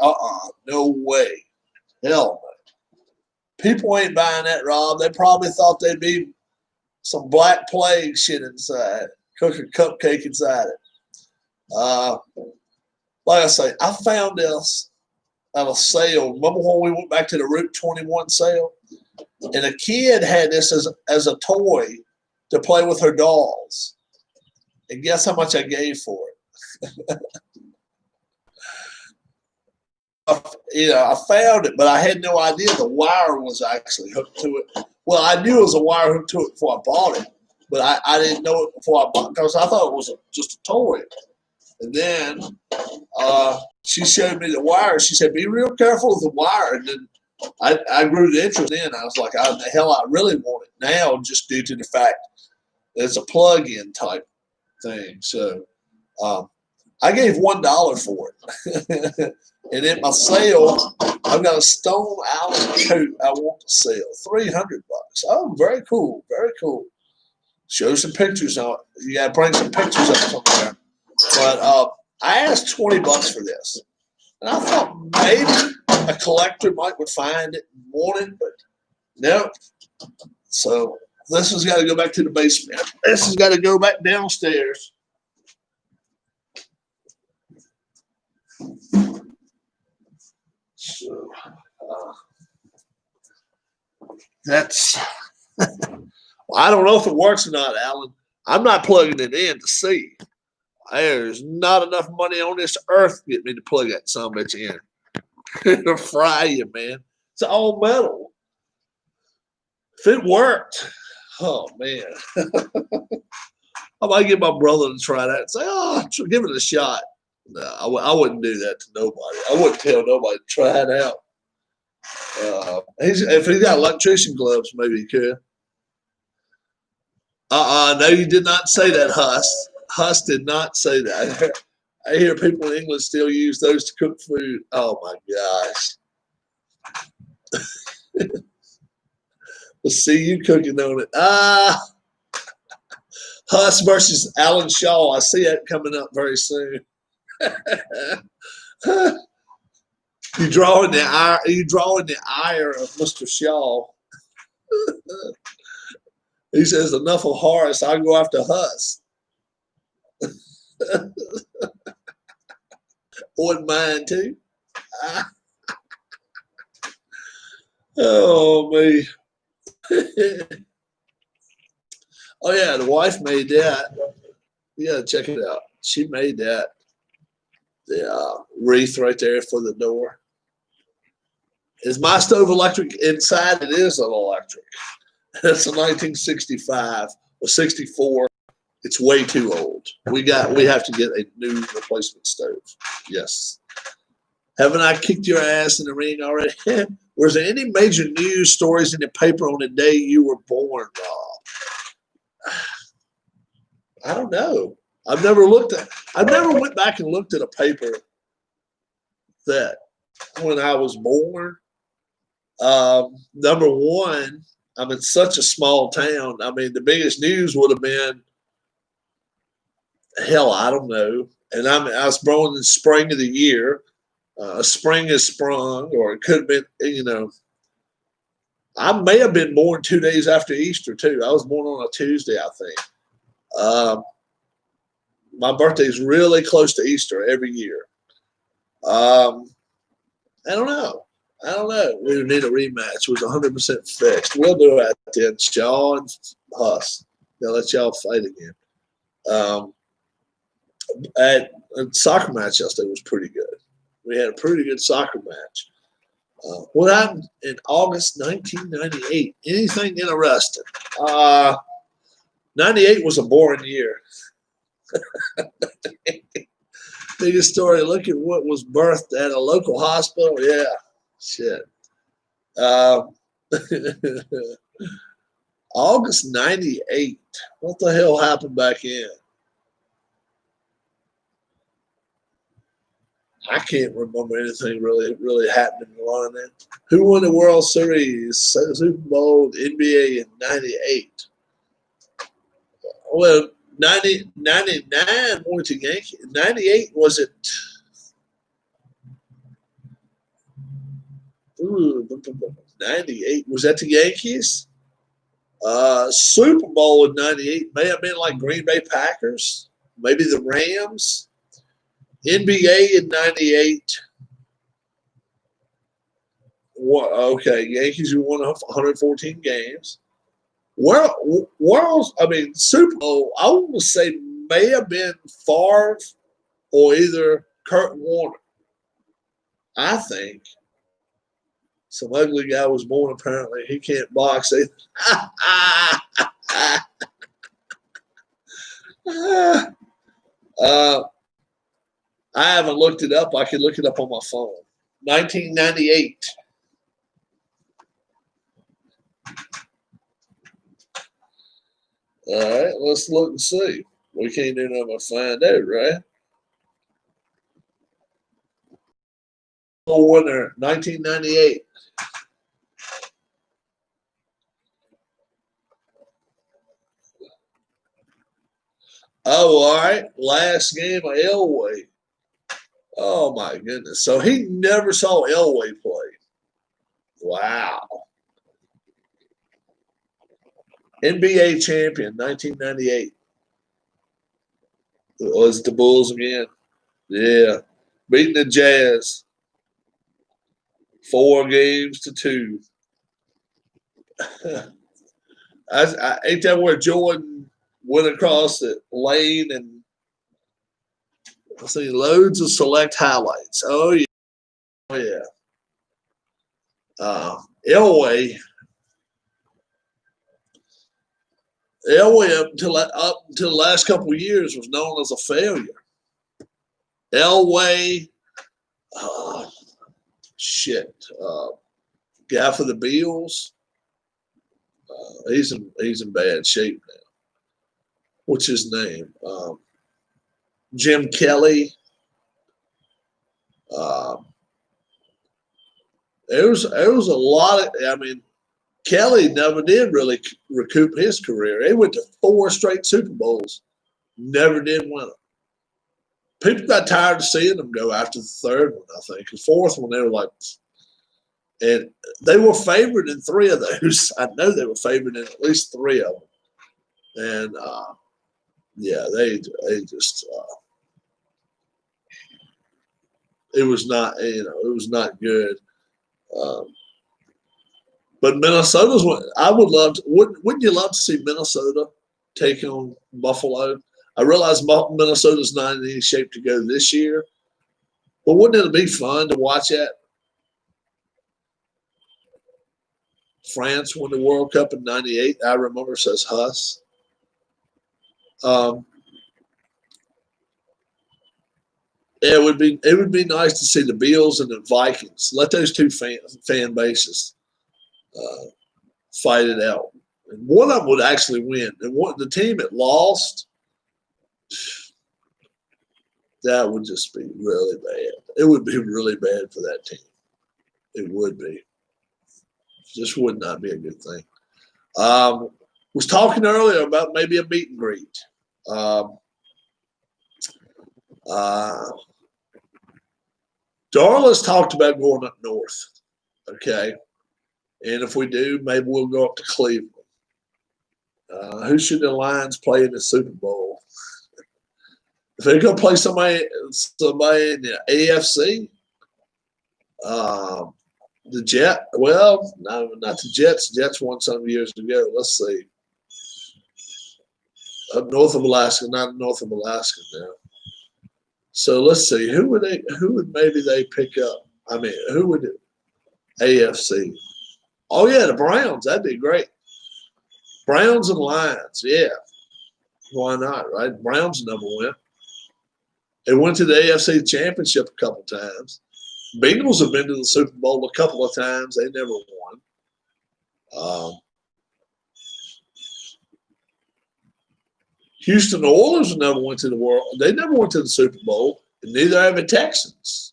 A: No way. Hell no. People ain't buying that, Rob. They probably thought they'd be some Black Plague shit inside. Cook a cupcake inside it. Like I say, I found this at a sale. Remember when we went back to the Route 21 sale? And a kid had this as a toy to play with her dolls. And guess how much I gave for it? I found it, but I had no idea the wire was actually hooked to it. Well, I knew it was a wire hooked to it before I bought it, but I didn't know it before I bought it because I thought it was just a toy. And then she showed me the wire. She said, "Be real careful with the wire." And then I grew the interest in. I was like, the hell, I really want it now, just due to the fact that it's a plug-in type thing. So I gave $1 for it. And in my sale, I've got a Stone Island coat I want to sell. $300. Oh, very cool. Very cool. Show some pictures on it. You got to bring some pictures up somewhere. But I asked $20 for this. And I thought maybe a collector would find it and want it, but no. So this has got to go back to the basement. This has got to go back downstairs. So that's well, I don't know if it works or not, Alan. I'm not plugging it in to see. There's not enough money on this earth to get me to plug that sumbitch in. It'll fry you, man. It's all metal. If it worked, oh man. I might get my brother to try that and say, give it a shot. No, I wouldn't do that to nobody. I wouldn't tell nobody to try it out. If he got electrician gloves, maybe he could. No, you did not say that, Huss. Huss did not say that. I hear people in England still use those to cook food. Oh my gosh. Let's see you cooking on it. Huss versus Alan Shaw. I see that coming up very soon. You drawing the ire of Mr. Shaw. He says enough of Horace. I'll go after Huss. Wouldn't mind too. Oh me. Oh yeah, the wife made that. You gotta check it out. She made that. The wreath right there for the door. Is my stove electric inside? It is an electric. It's a 1965 or 64. It's way too old. We have to get a new replacement stove. Yes. Haven't I kicked your ass in the ring already? Was there any major news stories in the paper on the day you were born, Rob? I don't know. I never went back and looked at a paper that when I was born. Number one, I'm in such a small town. I mean, the biggest news would have been, hell, I don't know. And I was born in the spring of the year. Spring is sprung, or it could have been, I may have been born 2 days after Easter, too. I was born on a Tuesday, I think. My birthday is really close to Easter every year. I don't know. We need a rematch. It was 100% fixed. We'll do it then. Shaw and Huss. They'll let y'all fight again. At a soccer match yesterday was pretty good. We had a pretty good soccer match. What happened in August 1998? Anything interesting? 98 was a boring year. Biggest story, look at what was birthed at a local hospital. Yeah, shit. August 98. What the hell happened back in? I can't remember anything really happening in London. Who won the World Series, Super Bowl, NBA in 98? Well, 99 went to Yankees. 98 was it? 98 was that the Yankees? Super Bowl in 98 may have been like Green Bay Packers, maybe the Rams. NBA in 98. Okay, Yankees who won 114 games. Super Bowl, I want to say may have been Favre or either Kurt Warner. I think some ugly guy was born, apparently. He can't box either. I haven't looked it up. I can look it up on my phone. 1998. All right, let's look and see. We can't do nothing but find out, right? Winner, 1998. Oh, all right. Last game of Elway. Oh, my goodness. So he never saw Elway play. Wow. NBA champion, 1998. It was the Bulls again. Yeah. Beating the Jazz. 4-2. Ain't that where Jordan went across the lane and I see loads of select highlights. Oh, yeah. Oh, yeah. Elway up until the last couple of years was known as a failure. Elway, guy for the Bills. He's in bad shape now. What's his name? Jim Kelly. There was a lot of. I mean, Kelly never did really recoup his career. He went to 4 straight Super Bowls, never did win them. People got tired of seeing them go after the third one, I think. The fourth one, they were like, and they were favored in 3 of those. I know they were favored in at least 3 of them. And they just it was not good. But Minnesota's one I would love to. Wouldn't you love to see Minnesota take on Buffalo? I realize Minnesota's not in any shape to go this year, but wouldn't it be fun to watch that? France won the World Cup in '98. I remember, says Huss. It would be nice to see the Bills and the Vikings. Let those two fan bases fight it out. And one of them would actually win. And the team that lost, that would just be really bad. It would be really bad for that team. It would be. Just would not be a good thing. Was talking earlier about maybe a meet and greet. Darla's talked about going up north. Okay. And if we do, maybe we'll go up to Cleveland. Who should the Lions play in the Super Bowl? If they're going to play somebody in the AFC, the Jet. Well, no, not the Jets. The Jets won some years ago. Let's see. Up north of Alaska, not north of Alaska now. So let's see. Who would maybe they pick up? I mean, who would AFC? Oh yeah, the Browns. That'd be great. Browns and Lions. Yeah. Why not, right? Browns never went. They went to the AFC Championship a couple times. Bengals have been to the Super Bowl a couple of times. They never won. Houston Oilers never went to the world. They never went to the Super Bowl, and neither have the Texans.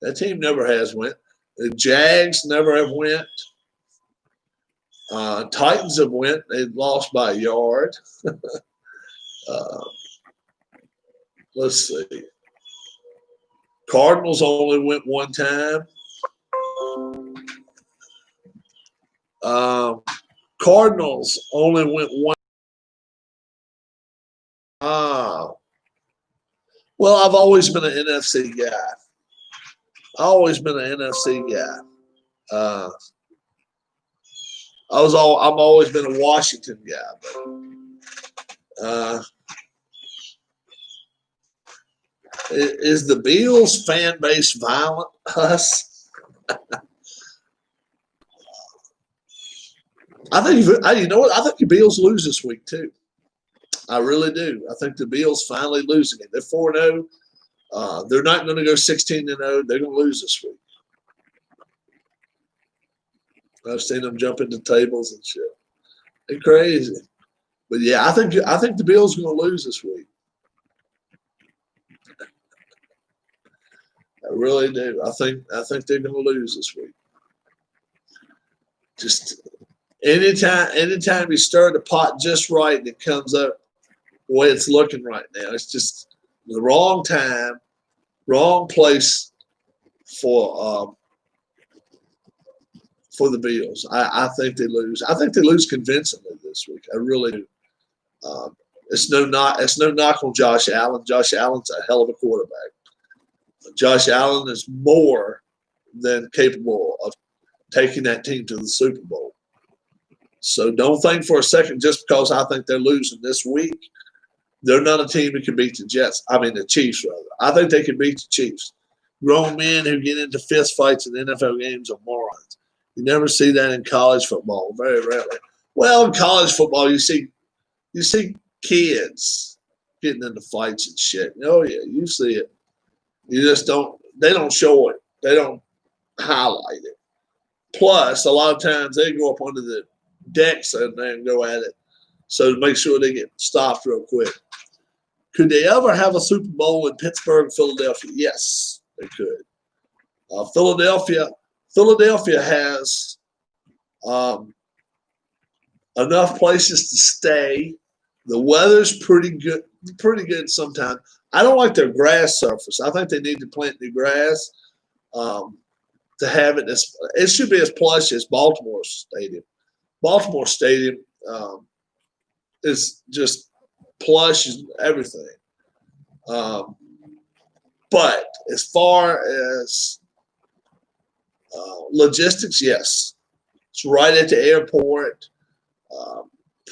A: That team never has went. The Jags never have went. Titans have went. They lost by a yard. Let's see. Cardinals only went one time. Cardinals only went one. Well, I've always been an NFC guy. I've always been a Washington guy. But, is the Bills fan base violent? Us? I think you know what? I think the Bills lose this week too. I really do. I think the Bills finally losing it. They're 4-0. They're not going to go 16-0. They're going to lose this week. I've seen them jump into tables and shit. They're crazy. But yeah, I think the Bills are going to lose this week. I really do. I think they're going to lose this week. Just anytime you stir the pot just right and it comes up the way it's looking right now, it's just the wrong time, wrong place for the Bills. I think they lose. I think they lose convincingly this week. I really do. It's no knock on Josh Allen. Josh Allen's a hell of a quarterback. Josh Allen is more than capable of taking that team to the Super Bowl. So don't think for a second just because I think they're losing this week, they're not a team that can beat the the Chiefs, rather. I think they can beat the Chiefs. Grown men who get into fist fights in NFL games are morons. You never see that in college football, very rarely. Well, in college football, you see kids getting into fights and shit. Oh, yeah, you see it. You just they don't show it. They don't highlight it. Plus, a lot of times they go up under the decks and go at it. So to make sure they get stopped real quick. Could they ever have a Super Bowl in Pittsburgh, Philadelphia? Yes, they could. Philadelphia has enough places to stay. The weather's pretty good sometimes. I don't like their grass surface. I think they need to plant new grass to have it. It should be as plush as Baltimore Stadium. Baltimore Stadium is just plush and everything. But as far as logistics, yes. It's right at the airport.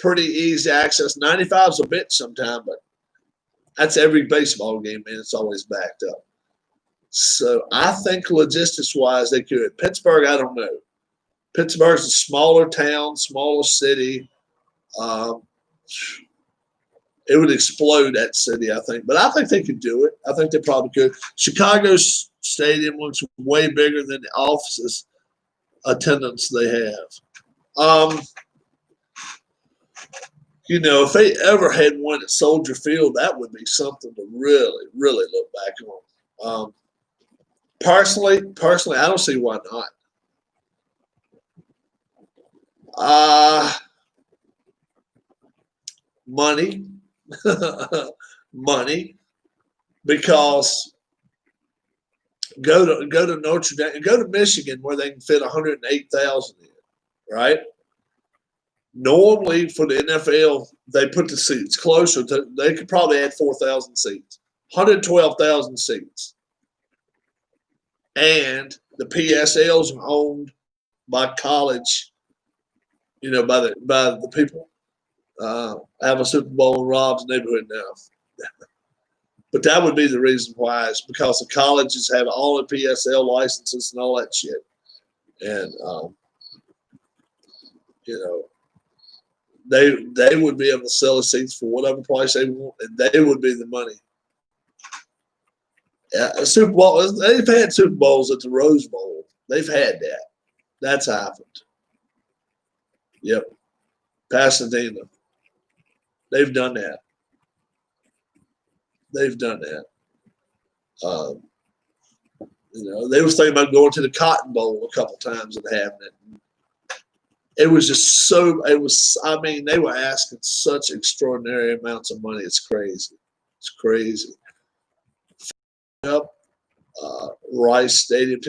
A: Pretty easy access. 95 is a bitch sometimes, but that's every baseball game, man. It's always backed up. So I think logistics-wise, they could. Pittsburgh, I don't know. Pittsburgh's a smaller town, smaller city. It would explode that city, I think. But I think they could do it. I think they probably could. Chicago's stadium looks way bigger than the offices attendance they have. If they ever had one at Soldier Field, that would be something to really, really look back on. Personally, I don't see why not. Money, money, because go to Notre Dame, go to Michigan where they can fit 108,000 in, right? Normally for the NFL, they put the seats closer to. They could probably add 4,000 seats, 112,000 seats, and the PSLs are owned by college, by the people. I have a Super Bowl in Rob's neighborhood now. But that would be the reason why. It's because the colleges have all the PSL licenses and all that shit. And, they would be able to sell the seats for whatever price they want, and they would be the money. A Super Bowl, they've had Super Bowls at the Rose Bowl. They've had that. That's happened. Yep. Pasadena. They've done that. They've done that. They was thinking about going to the Cotton Bowl a couple times and having it. It was just they were asking such extraordinary amounts of money. It's crazy. It's crazy. Up, Rice Stadium.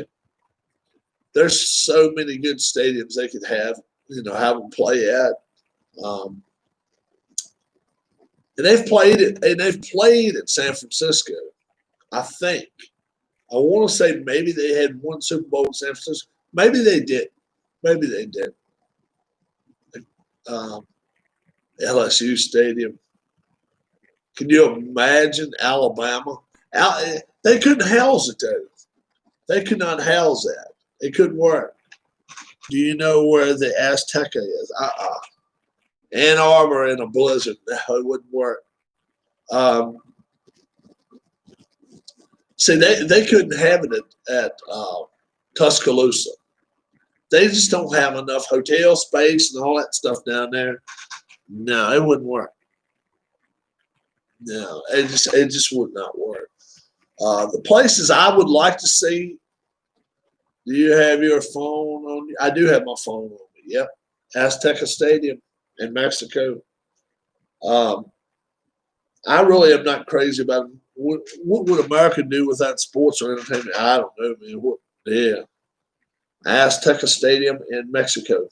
A: There's so many good stadiums they could have them play at. And they've played at San Francisco. I think. I want to say maybe they had one Super Bowl in San Francisco. Maybe they did. LSU Stadium. Can you imagine Alabama? They couldn't house it though. They could not house that. It couldn't work. Do you know where the Azteca is? Ann Arbor in a blizzard. No, it wouldn't work. See, they couldn't have it at Tuscaloosa. They just don't have enough hotel space and all that stuff down there. No, it wouldn't work. No, it just would not work. The places I would like to see. Do you have your phone on you? I do have my phone on me. Yep, Azteca Stadium in Mexico. I really am not crazy about what would America do without sports or entertainment. I don't know, man. Azteca Stadium in Mexico.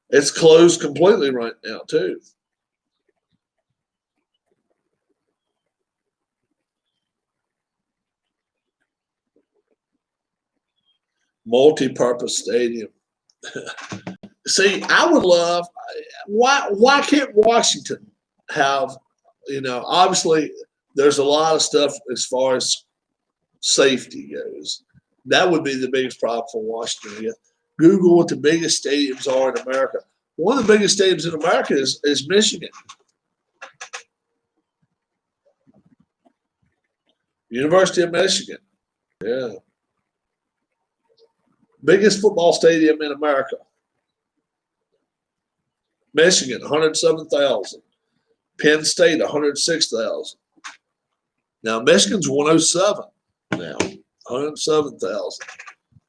A: It's closed completely right now, too. Multi-purpose stadium. See, I would love. Why can't Washington have? Obviously, there's a lot of stuff as far as safety goes. That would be the biggest problem for Washington. Google what the biggest stadiums are in America. One of the biggest stadiums in America is Michigan. University of Michigan. Yeah. Biggest football stadium in America. Michigan, 107,000. Penn State, 106,000. Now, Michigan's 107 now, 107,000.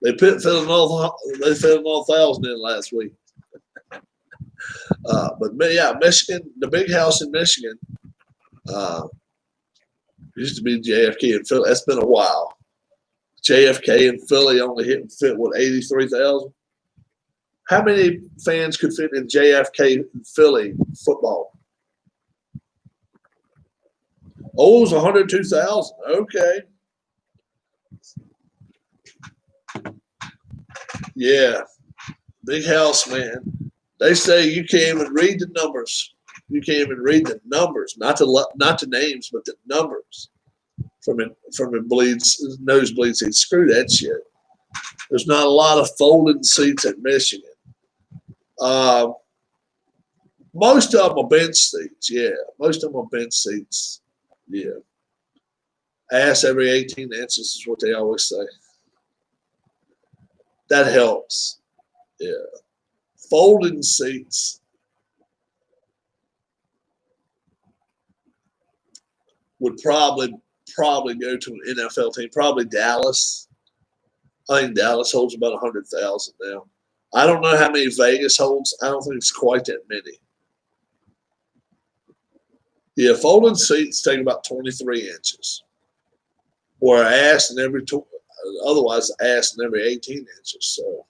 A: They fit another 1,000 in last week. But yeah, Michigan, the big house in Michigan, used to be JFK and Philly. That's been a while. JFK and Philly only fit 83,000. How many fans could fit in JFK and Philly football? Oh, it was 102,000. Okay. Yeah. Big house, man. They say you can't even read the numbers. You can't even read the numbers, not the names, but the numbers from a nosebleed seat. Screw that shit. There's not a lot of folding seats at Michigan. Most of them are bench seats. Yeah, most of them are bench seats. Yeah. Ass every 18 inches is what they always say. That helps. Yeah. Folding seats would probably go to an NFL team, probably Dallas. I think Dallas holds about 100,000 now. I don't know how many Vegas holds. I don't think it's quite that many. Yeah, folding seats take about 23 inches, or ass in every otherwise ass in every 18 inches. So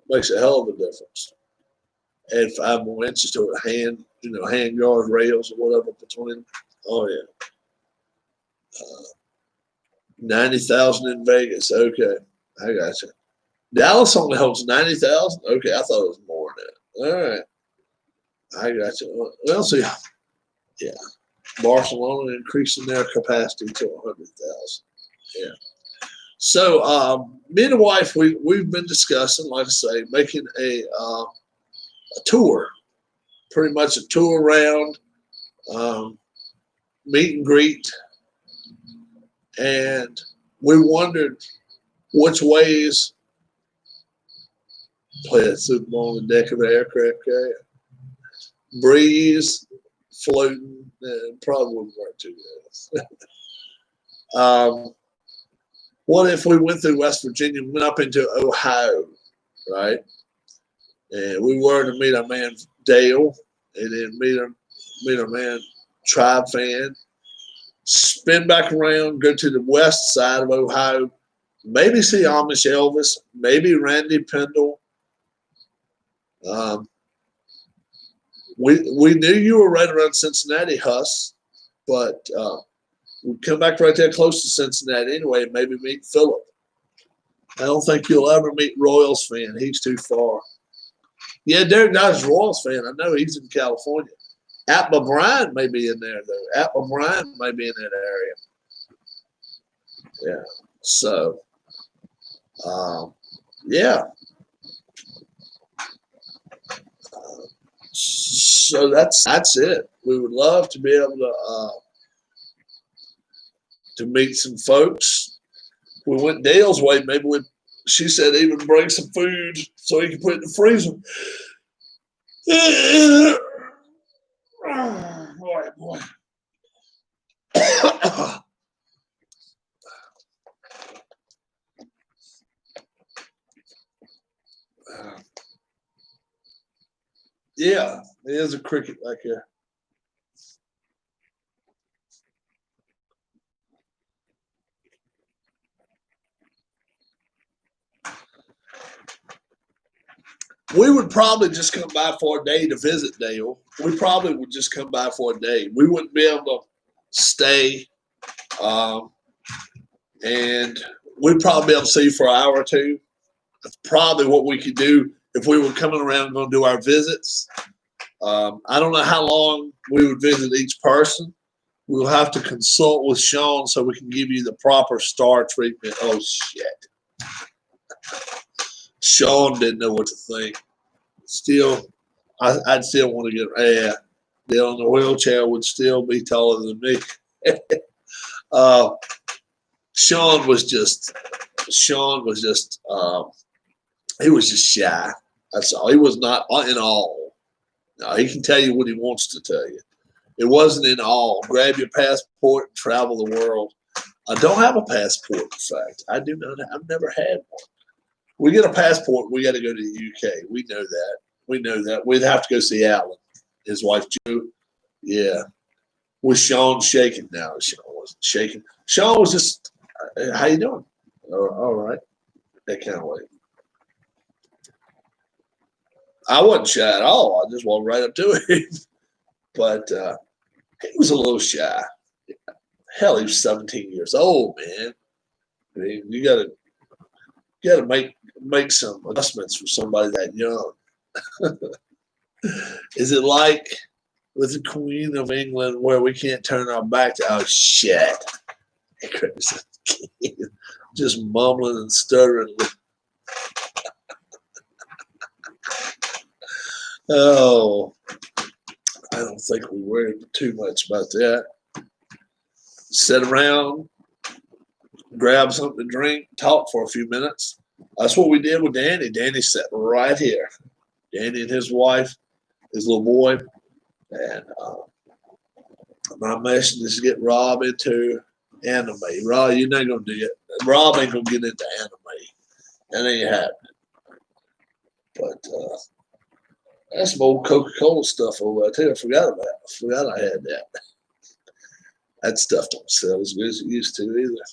A: makes a hell of a difference. Add 5 more inches to it, hand guard rails or whatever between them. Oh yeah. 90,000 in Vegas. Okay, I got you. Dallas only holds 90,000. Okay, I thought it was more than that. All right, I got you. Well, see, yeah, Barcelona increasing their capacity to 100,000. Yeah. So, me and the wife, we've been discussing, like I say, making a tour, pretty much a tour around, meet and greet, and we wondered which ways play a Super Bowl on the deck of an aircraft carrier, breeze, floating, probably wouldn't work too good. What if we went through West Virginia, went up into Ohio, right? And we were to meet our man Dale, and then meet our man Tribe Fan, spin back around, go to the west side of Ohio, maybe see Amish Elvis, maybe Randy Pendle. We knew you were right around Cincinnati, Huss, but we'd come back right there close to Cincinnati anyway, and maybe meet Philip. I don't think you'll ever meet Royals fan. He's too far. Yeah, Derek Dodge's Royals fan. I know he's in California. Atma Bryan may be in there, though. Atma Bryan may be in that area. Yeah. So, yeah. So that's it. We would love to be able to meet some folks. We went Dale's way. Maybe she said even bring some food so he can put it in the freezer. Boy. Yeah, there's a cricket back here. We would probably just come by for a day to visit Dale. We probably would just come by for a day. We wouldn't be able to stay, and we'd probably be able to see you for an hour or two. That's probably what we could do if we were coming around and going to do our visits. I don't know how long we would visit each person. We'll have to consult with Sean so we can give you the proper star treatment. Oh, shit. Sean didn't know what to think. Still, I'd still want to get Dale in the wheelchair would still be taller than me. Sean was just he was just shy. That's all. He was not in awe. No, he can tell you what he wants to tell you. It wasn't in awe. Grab your passport and travel the world. I don't have a passport, in fact. I do not. I've never had one. We get a passport, we got to go to the UK. We know that. We know that. We'd have to go see Alan, his wife, Jo. Yeah. Was Sean shaking? No, Sean wasn't shaking. Sean was just, how you doing? All right. That kind of way. I wasn't shy at all. I just walked right up to him. But he was a little shy. Hell, he was 17 years old, man. I mean, you gotta make some adjustments for somebody that young. Is it like with the Queen of England where we can't turn our back to? Oh shit! Just mumbling and stuttering. Oh, I don't think we worried too much about that. Sit around, grab something to drink, talk for a few minutes. That's what we did with Danny. Danny sat right here. Danny and his wife, his little boy, and my mission is to get Rob into Anime. Rob, you're not gonna do it. Rob ain't gonna get into anime. That ain't happening. But that's some old Coca-Cola stuff over there too. I forgot I had that. That stuff don't sell as good as it used to either.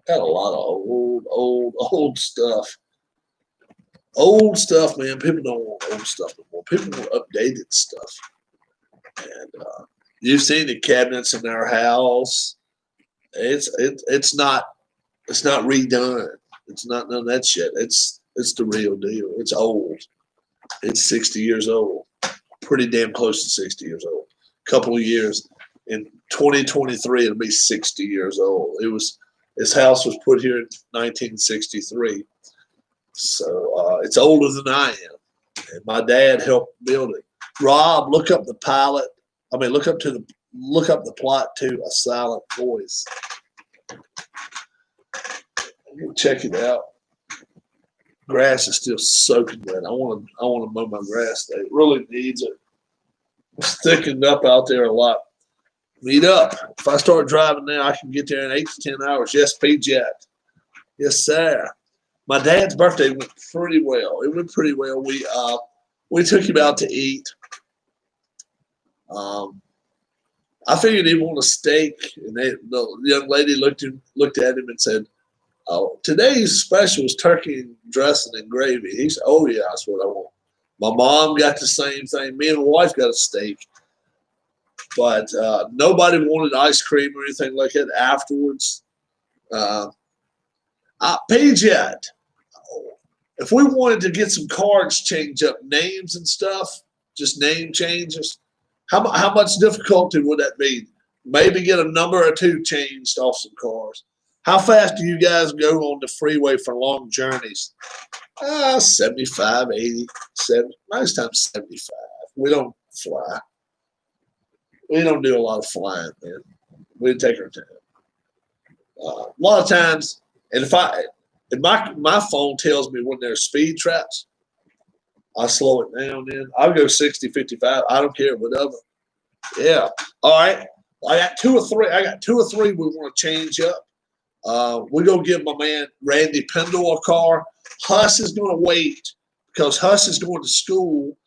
A: Got a lot of old stuff. Old stuff, man. People don't want old stuff anymore. People want updated stuff. And you've seen the cabinets in our house. It's not redone. It's not none of that shit. It's the real deal. It's old. It's 60 years old. Pretty damn close to 60 years old. Couple of years. In 2023, it'll be 60 years old. This house was put here in 1963. So it's older than I am. And my dad helped build it. Rob, look up the pilot. Look up the plot to A Silent Voice. Check it out. Grass is still soaking wet. I want to mow my grass today. It really needs it. It's thickened up out there a lot. Meet up. If I start driving now, I can get there in 8 to 10 hours. Yes, P-Jet. Yes, sir. My dad's birthday went pretty well. It went pretty well. We took him out to eat. I figured he'd want a steak, and the young lady looked at him and said, "Oh, today's special is turkey and dressing and gravy." He said, "Oh yeah, that's what I want." My mom got the same thing. Me and my wife got a steak, but nobody wanted ice cream or anything like that afterwards. P-Jet, if we wanted to get some cards changed up, names and stuff, just name changes, how much difficulty would that be? Maybe get a number or two changed off some cars. How fast do you guys go on the freeway for long journeys? 75, 80, 70, most times 75. We don't fly. We don't do a lot of flying, man. We take our time. A lot of times, and if my phone tells me when there's speed traps, I slow it down then. I'll go 60, 55. I don't care, whatever. Yeah. All right. I got two or three we want to change up. We're going to give my man Randy Pendle a car. Huss is going to wait because Huss is going to school.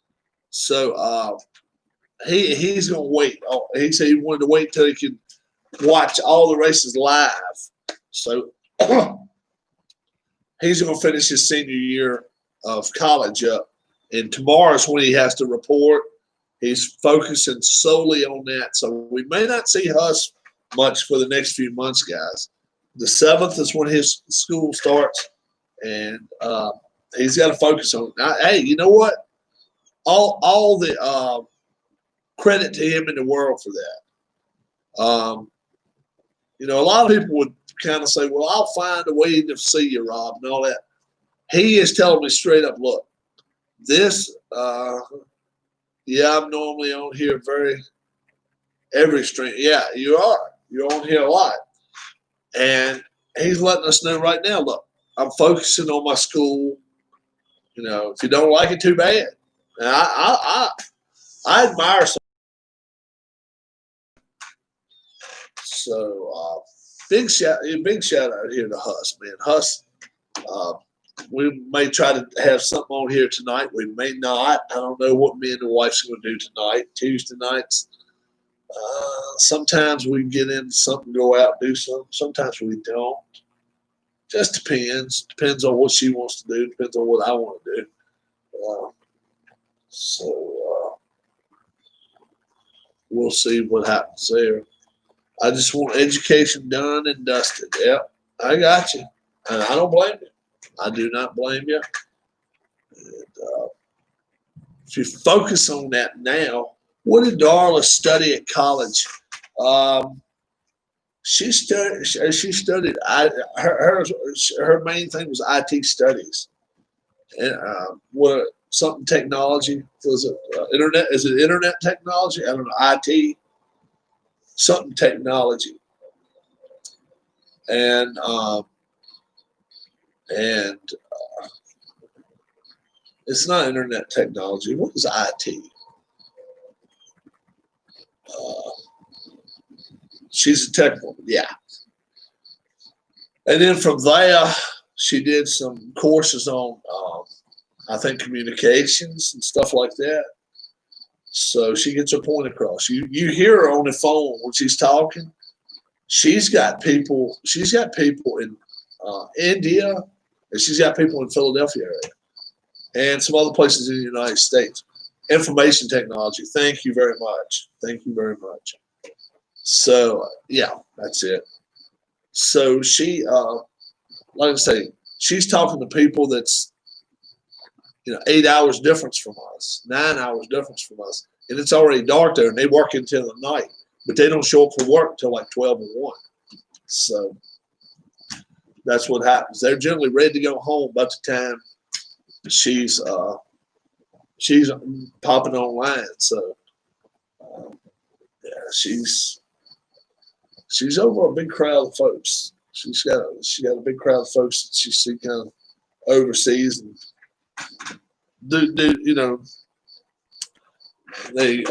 A: So he's going to wait. He said he wanted to wait till he could watch all the races live. So he's going to finish his senior year of college up. And tomorrow's when he has to report. He's focusing solely on that. So we may not see Huss much for the next few months, guys. The 7th is when his school starts, and he's got to focus on it. Now, hey, you know what? All the credit to him in the world for that. A lot of people would kind of say, well, I'll find a way to see you, Rob, and all that. He is telling me straight up, look, this, I'm normally on here every stream. Yeah, you are. You're on here a lot. And he's letting us know right now, look, I'm focusing on my school. If you don't like it, too bad. And I admire some. So big shout out here to Huss, man. Huss, we may try to have something on here tonight. We may not. I don't know what me and the wife's going to do tonight. Tuesday nights. Sometimes we get into something, go out, do something. Sometimes we don't. Just depends. Depends on what she wants to do. Depends on what I want to do. We'll see what happens there. I just want education done and dusted. Yep, I got you. And I don't blame you. I do not blame you. And, if you focus on that now, what did Darla study at college? She studied. Her main thing was IT studies, and something technology was it internet? Is it internet technology? I don't know. IT, something technology, and it's not internet technology. What is IT? She's a tech woman. Yeah. And then from there, she did some courses on, I think, communications and stuff like that. So she gets her point across. You hear her on the phone when she's talking. She's got people. She's got people in India, and she's got people in Philadelphia area, and some other places in the United States. Information technology. Thank you very much. Thank you very much. So yeah, that's it. So she, like I say, she's talking to people that's 8 hours difference from us, 9 hours difference from us, and it's already dark there, and they work until the night, but they don't show up for work until like 12 or 1. So that's what happens. They're generally ready to go home by the time she's popping online. So yeah, she's over a big crowd of folks. She's got a big crowd of folks that she see kind of overseas and do they and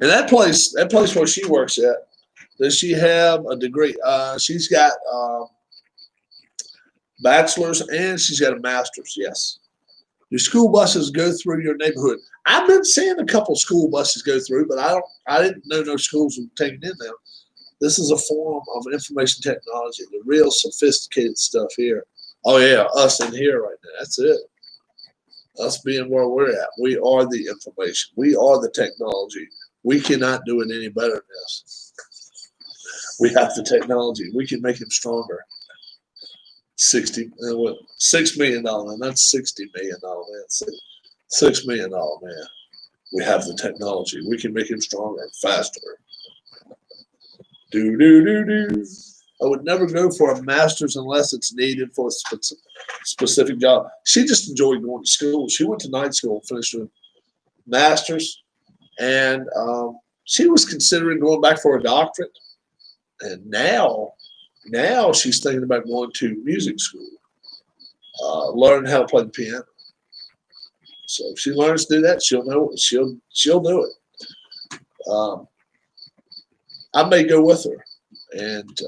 A: that place where she works at, does she have a degree? She's got bachelor's and she's got a master's. Yes. Do school buses go through your neighborhood? I've been seeing a couple school buses go through, but I didn't know no schools were taking in them. This is a form of information technology, the real sophisticated stuff here. Oh yeah, us in here right now. That's it. Us being where we're at. We are the information. We are the technology. We cannot do it any better than this. We have the technology. We can make him stronger. $6 million man. That's $60 million man. $6 million man. We have the technology. We can make him stronger and faster. Do. I would never go for a master's unless it's needed for a specific job. She just enjoyed going to school. She went to night school and finished her master's, and she was considering going back for a doctorate. And now she's thinking about going to music school, learning how to play the piano. So if she learns to do that, she'll know it. She'll do it. I may go with her and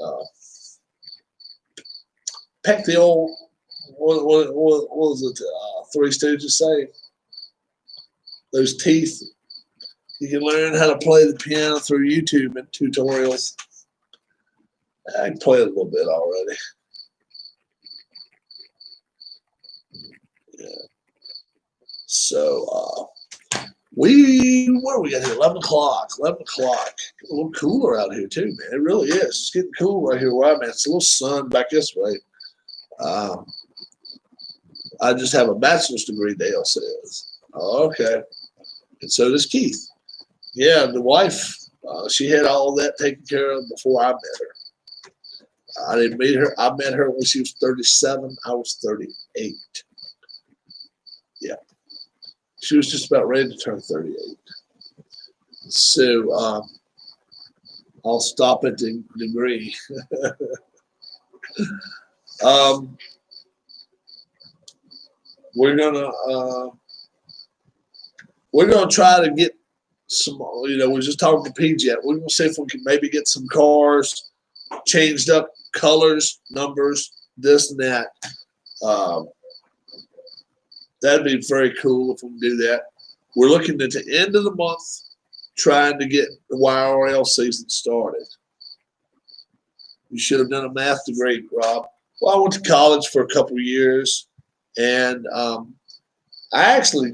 A: peck the old what was it? Three Stooges say? Those teeth. You can learn how to play the piano through YouTube and tutorials. I can play it a little bit already. Yeah. So what do we got here? 11 o'clock. 11 o'clock. A little cooler out here too, man. It really is. It's getting cool right here where I'm at. It's a little sun back this way. I just have a bachelor's degree, Dale says. Okay. And so does Keith. Yeah, the wife, she had all that taken care of before I met her. I didn't meet her. I met her when she was 37. I was 38. Yeah. She was just about ready to turn 38. So I'll stop at the degree. We're gonna try to get some. We're just talking to PJ. We're gonna see if we can maybe get some cars changed up, colors, numbers, this and that. That'd be very cool if we can do that. We're looking at the end of the month, trying to get the YRL season started. You should have done a math degree, Rob. Well, I went to college for a couple of years, and I actually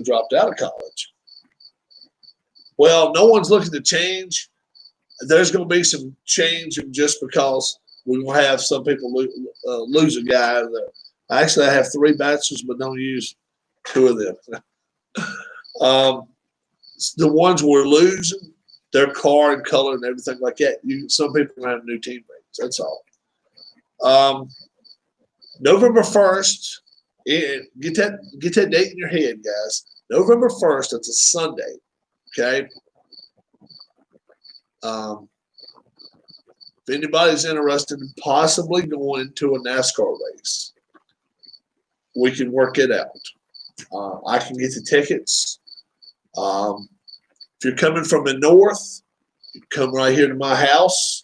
A: dropped out of college. Well, no one's looking to change. There's going to be some change just because we're going to have some people lose a guy. Actually, I have 3 bachelors, but don't use 2 of them. The ones we're losing, their car and color and everything like that. Some people have new teammates. That's all. November 1st. Get that date in your head, guys. November 1st. That's a Sunday. Okay. If anybody's interested in possibly going to a NASCAR race, we can work it out. I can get the tickets. If you're coming from the north, you come right here to my house.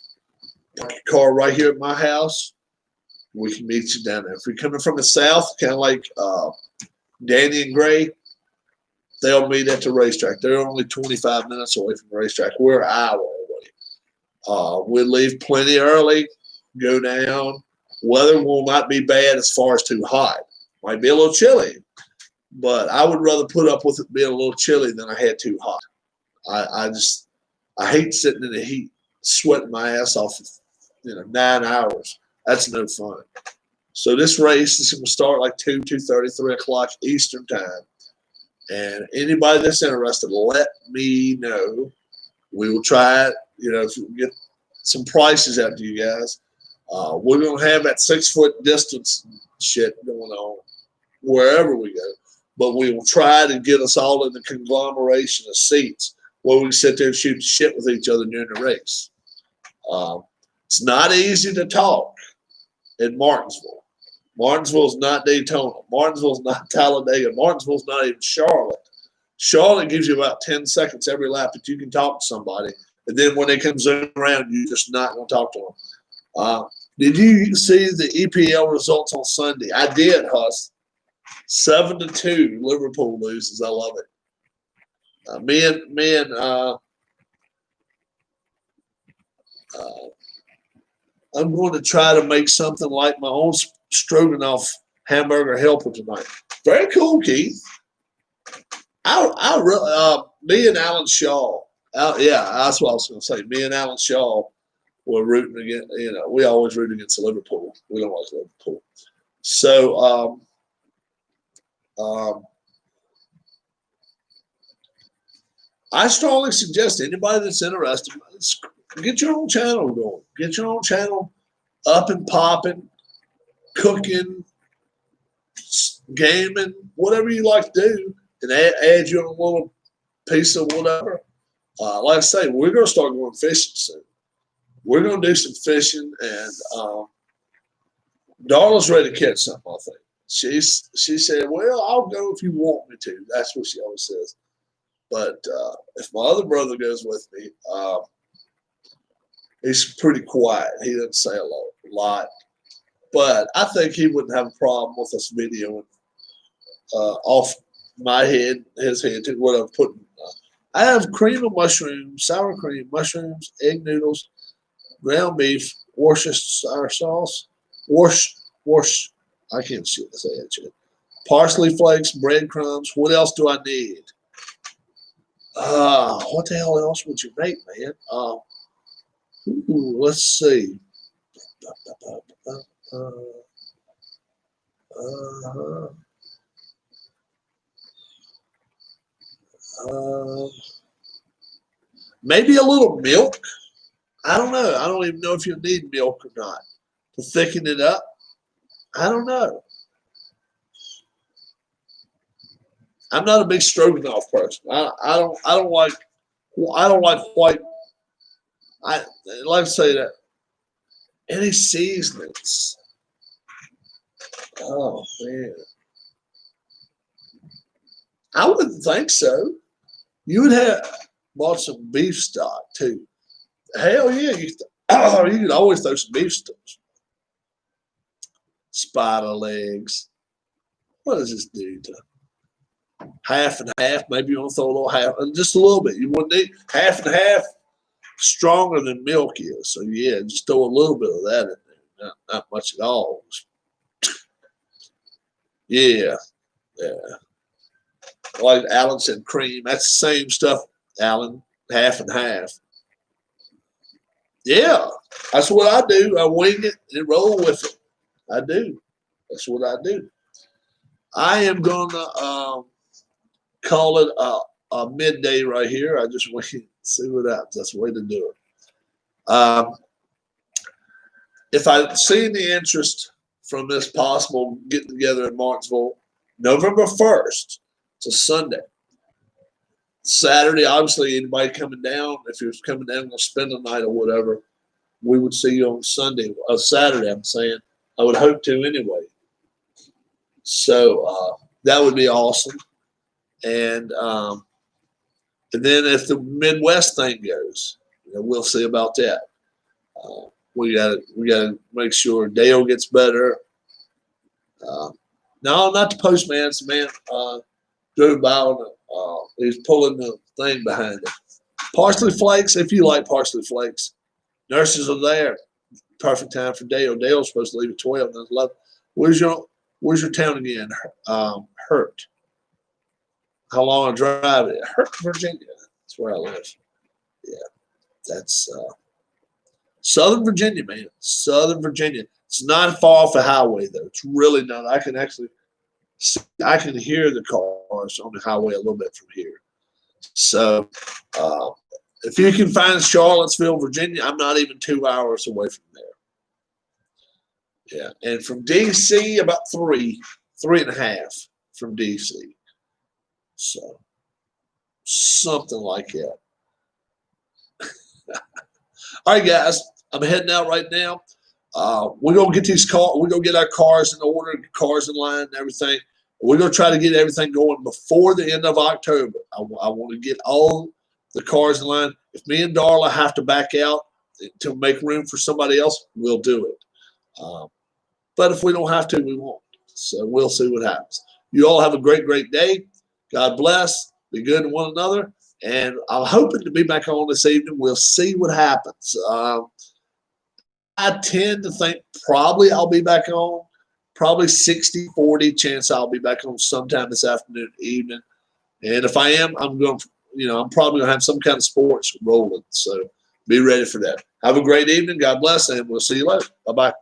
A: park your car right here at my house. We can meet you down there. If you're coming from the south, kind of like Danny and Gray, they'll meet at the racetrack. They're only 25 minutes away from the racetrack. We're an hour away. We'll leave plenty early, go down. Weather will not be bad as far as too hot. Might be a little chilly, but I would rather put up with it being a little chilly than I had too hot. I hate sitting in the heat, sweating my ass off for 9 hours. That's no fun. So this race is going to start like 2:30, 3 o'clock Eastern time. And anybody that's interested, let me know. We will try it. If we get some prices out to you guys. We're going to have that 6 foot distance shit going on wherever we go. But we will try to get us all in the conglomeration of seats where we can sit there and shoot the shit with each other during the race. It's not easy to talk in Martinsville. Martinsville's not Daytona. Martinsville's not Talladega. Martinsville's not even Charlotte. Charlotte gives you about 10 seconds every lap that you can talk to somebody. And then when they come zoom around, you're just not going to talk to them. Did you see the EPL results on Sunday? I did, Huss. 7-2, Liverpool loses. I love it. I'm going to try to make something like my own stroganoff hamburger helper tonight. Very cool, Keith. I really, me and Alan Shaw. Yeah, that's what I was going to say. Me and Alan Shaw were rooting against. We always root against Liverpool. We don't like Liverpool. So, I strongly suggest anybody that's interested, get your own channel going. Get your own channel up and popping, cooking, gaming, whatever you like to do, and add your own little piece of whatever. Like I say, we're going to start going fishing soon. We're going to do some fishing, and Darla's ready to catch something, I think. She said, well, I'll go if you want me to. That's what she always says. But if my other brother goes with me, he's pretty quiet. He doesn't say a lot. But I think he wouldn't have a problem with us videoing off my head, his head, too, what I'm putting. I have cream of mushrooms, sour cream, mushrooms, egg noodles, ground beef, Worcestershire sauce, I can't say that shit. Parsley flakes, breadcrumbs. What else do I need? What the hell else would you make, man? Let's see. Maybe a little milk. I don't know. I don't even know if you need milk or not to thicken it up. I don't know. I'm not a big stroganoff person. I don't like white. I like to say that any seasonings. Oh man, I wouldn't think so. You would have bought some beef stock too. Hell yeah, you could always throw some beef stock. Spider legs. What does this do to half and half? Maybe you want to throw a little half, just a little bit. You wouldn't need half and half. Stronger than milk is, so yeah, just throw a little bit of that in there. Not much at all. Yeah. Like Alan said, cream. That's the same stuff, Alan. Half and half. Yeah, that's what I do. I wing it and roll with it. I do. That's what I do. I am gonna call it a midday right here. I just wait and see what happens. That's the way to do it. If I see any interest from this possible getting together in Martinsville, November 1st, it's a Sunday. Saturday, obviously, anybody coming down, if you're coming down to spend the night or whatever, we would see you on Saturday, I'm saying. I would hope to anyway. So that would be awesome. And then if the Midwest thing goes, we'll see about that. we gotta make sure Dale gets better. No, not the postman. It's the man drove by on he's pulling the thing behind him. Parsley flakes, if you like parsley flakes. Nurses are there. Perfect time for Dale. Dale's supposed to leave at 12. And 11. Where's your town again? Hurt. How long a drive is it? Hurt, Virginia. That's where I live. Yeah, that's Southern Virginia, man. Southern Virginia. It's not far off the highway though. It's really not. I can hear the cars on the highway a little bit from here. So if you can find Charlottesville, Virginia, I'm not even 2 hours away from there. Yeah, and from DC about 3.5 from DC. So something like that. All right, guys, I'm heading out right now. We're gonna get these cars. We're gonna get our cars in order, cars in line, and everything. We're gonna try to get everything going before the end of October. I want to get all the cars in line. If me and Darla have to back out to make room for somebody else, we'll do it. But if we don't have to, we won't. So we'll see what happens. You all have a great, great day. God bless. Be good to one another. And I'm hoping to be back on this evening. We'll see what happens. I tend to think probably I'll be back on. Probably 60-40 chance I'll be back on sometime this afternoon, evening. And if I am, I'm probably going to have some kind of sports rolling. So be ready for that. Have a great evening. God bless, and we'll see you later. Bye-bye.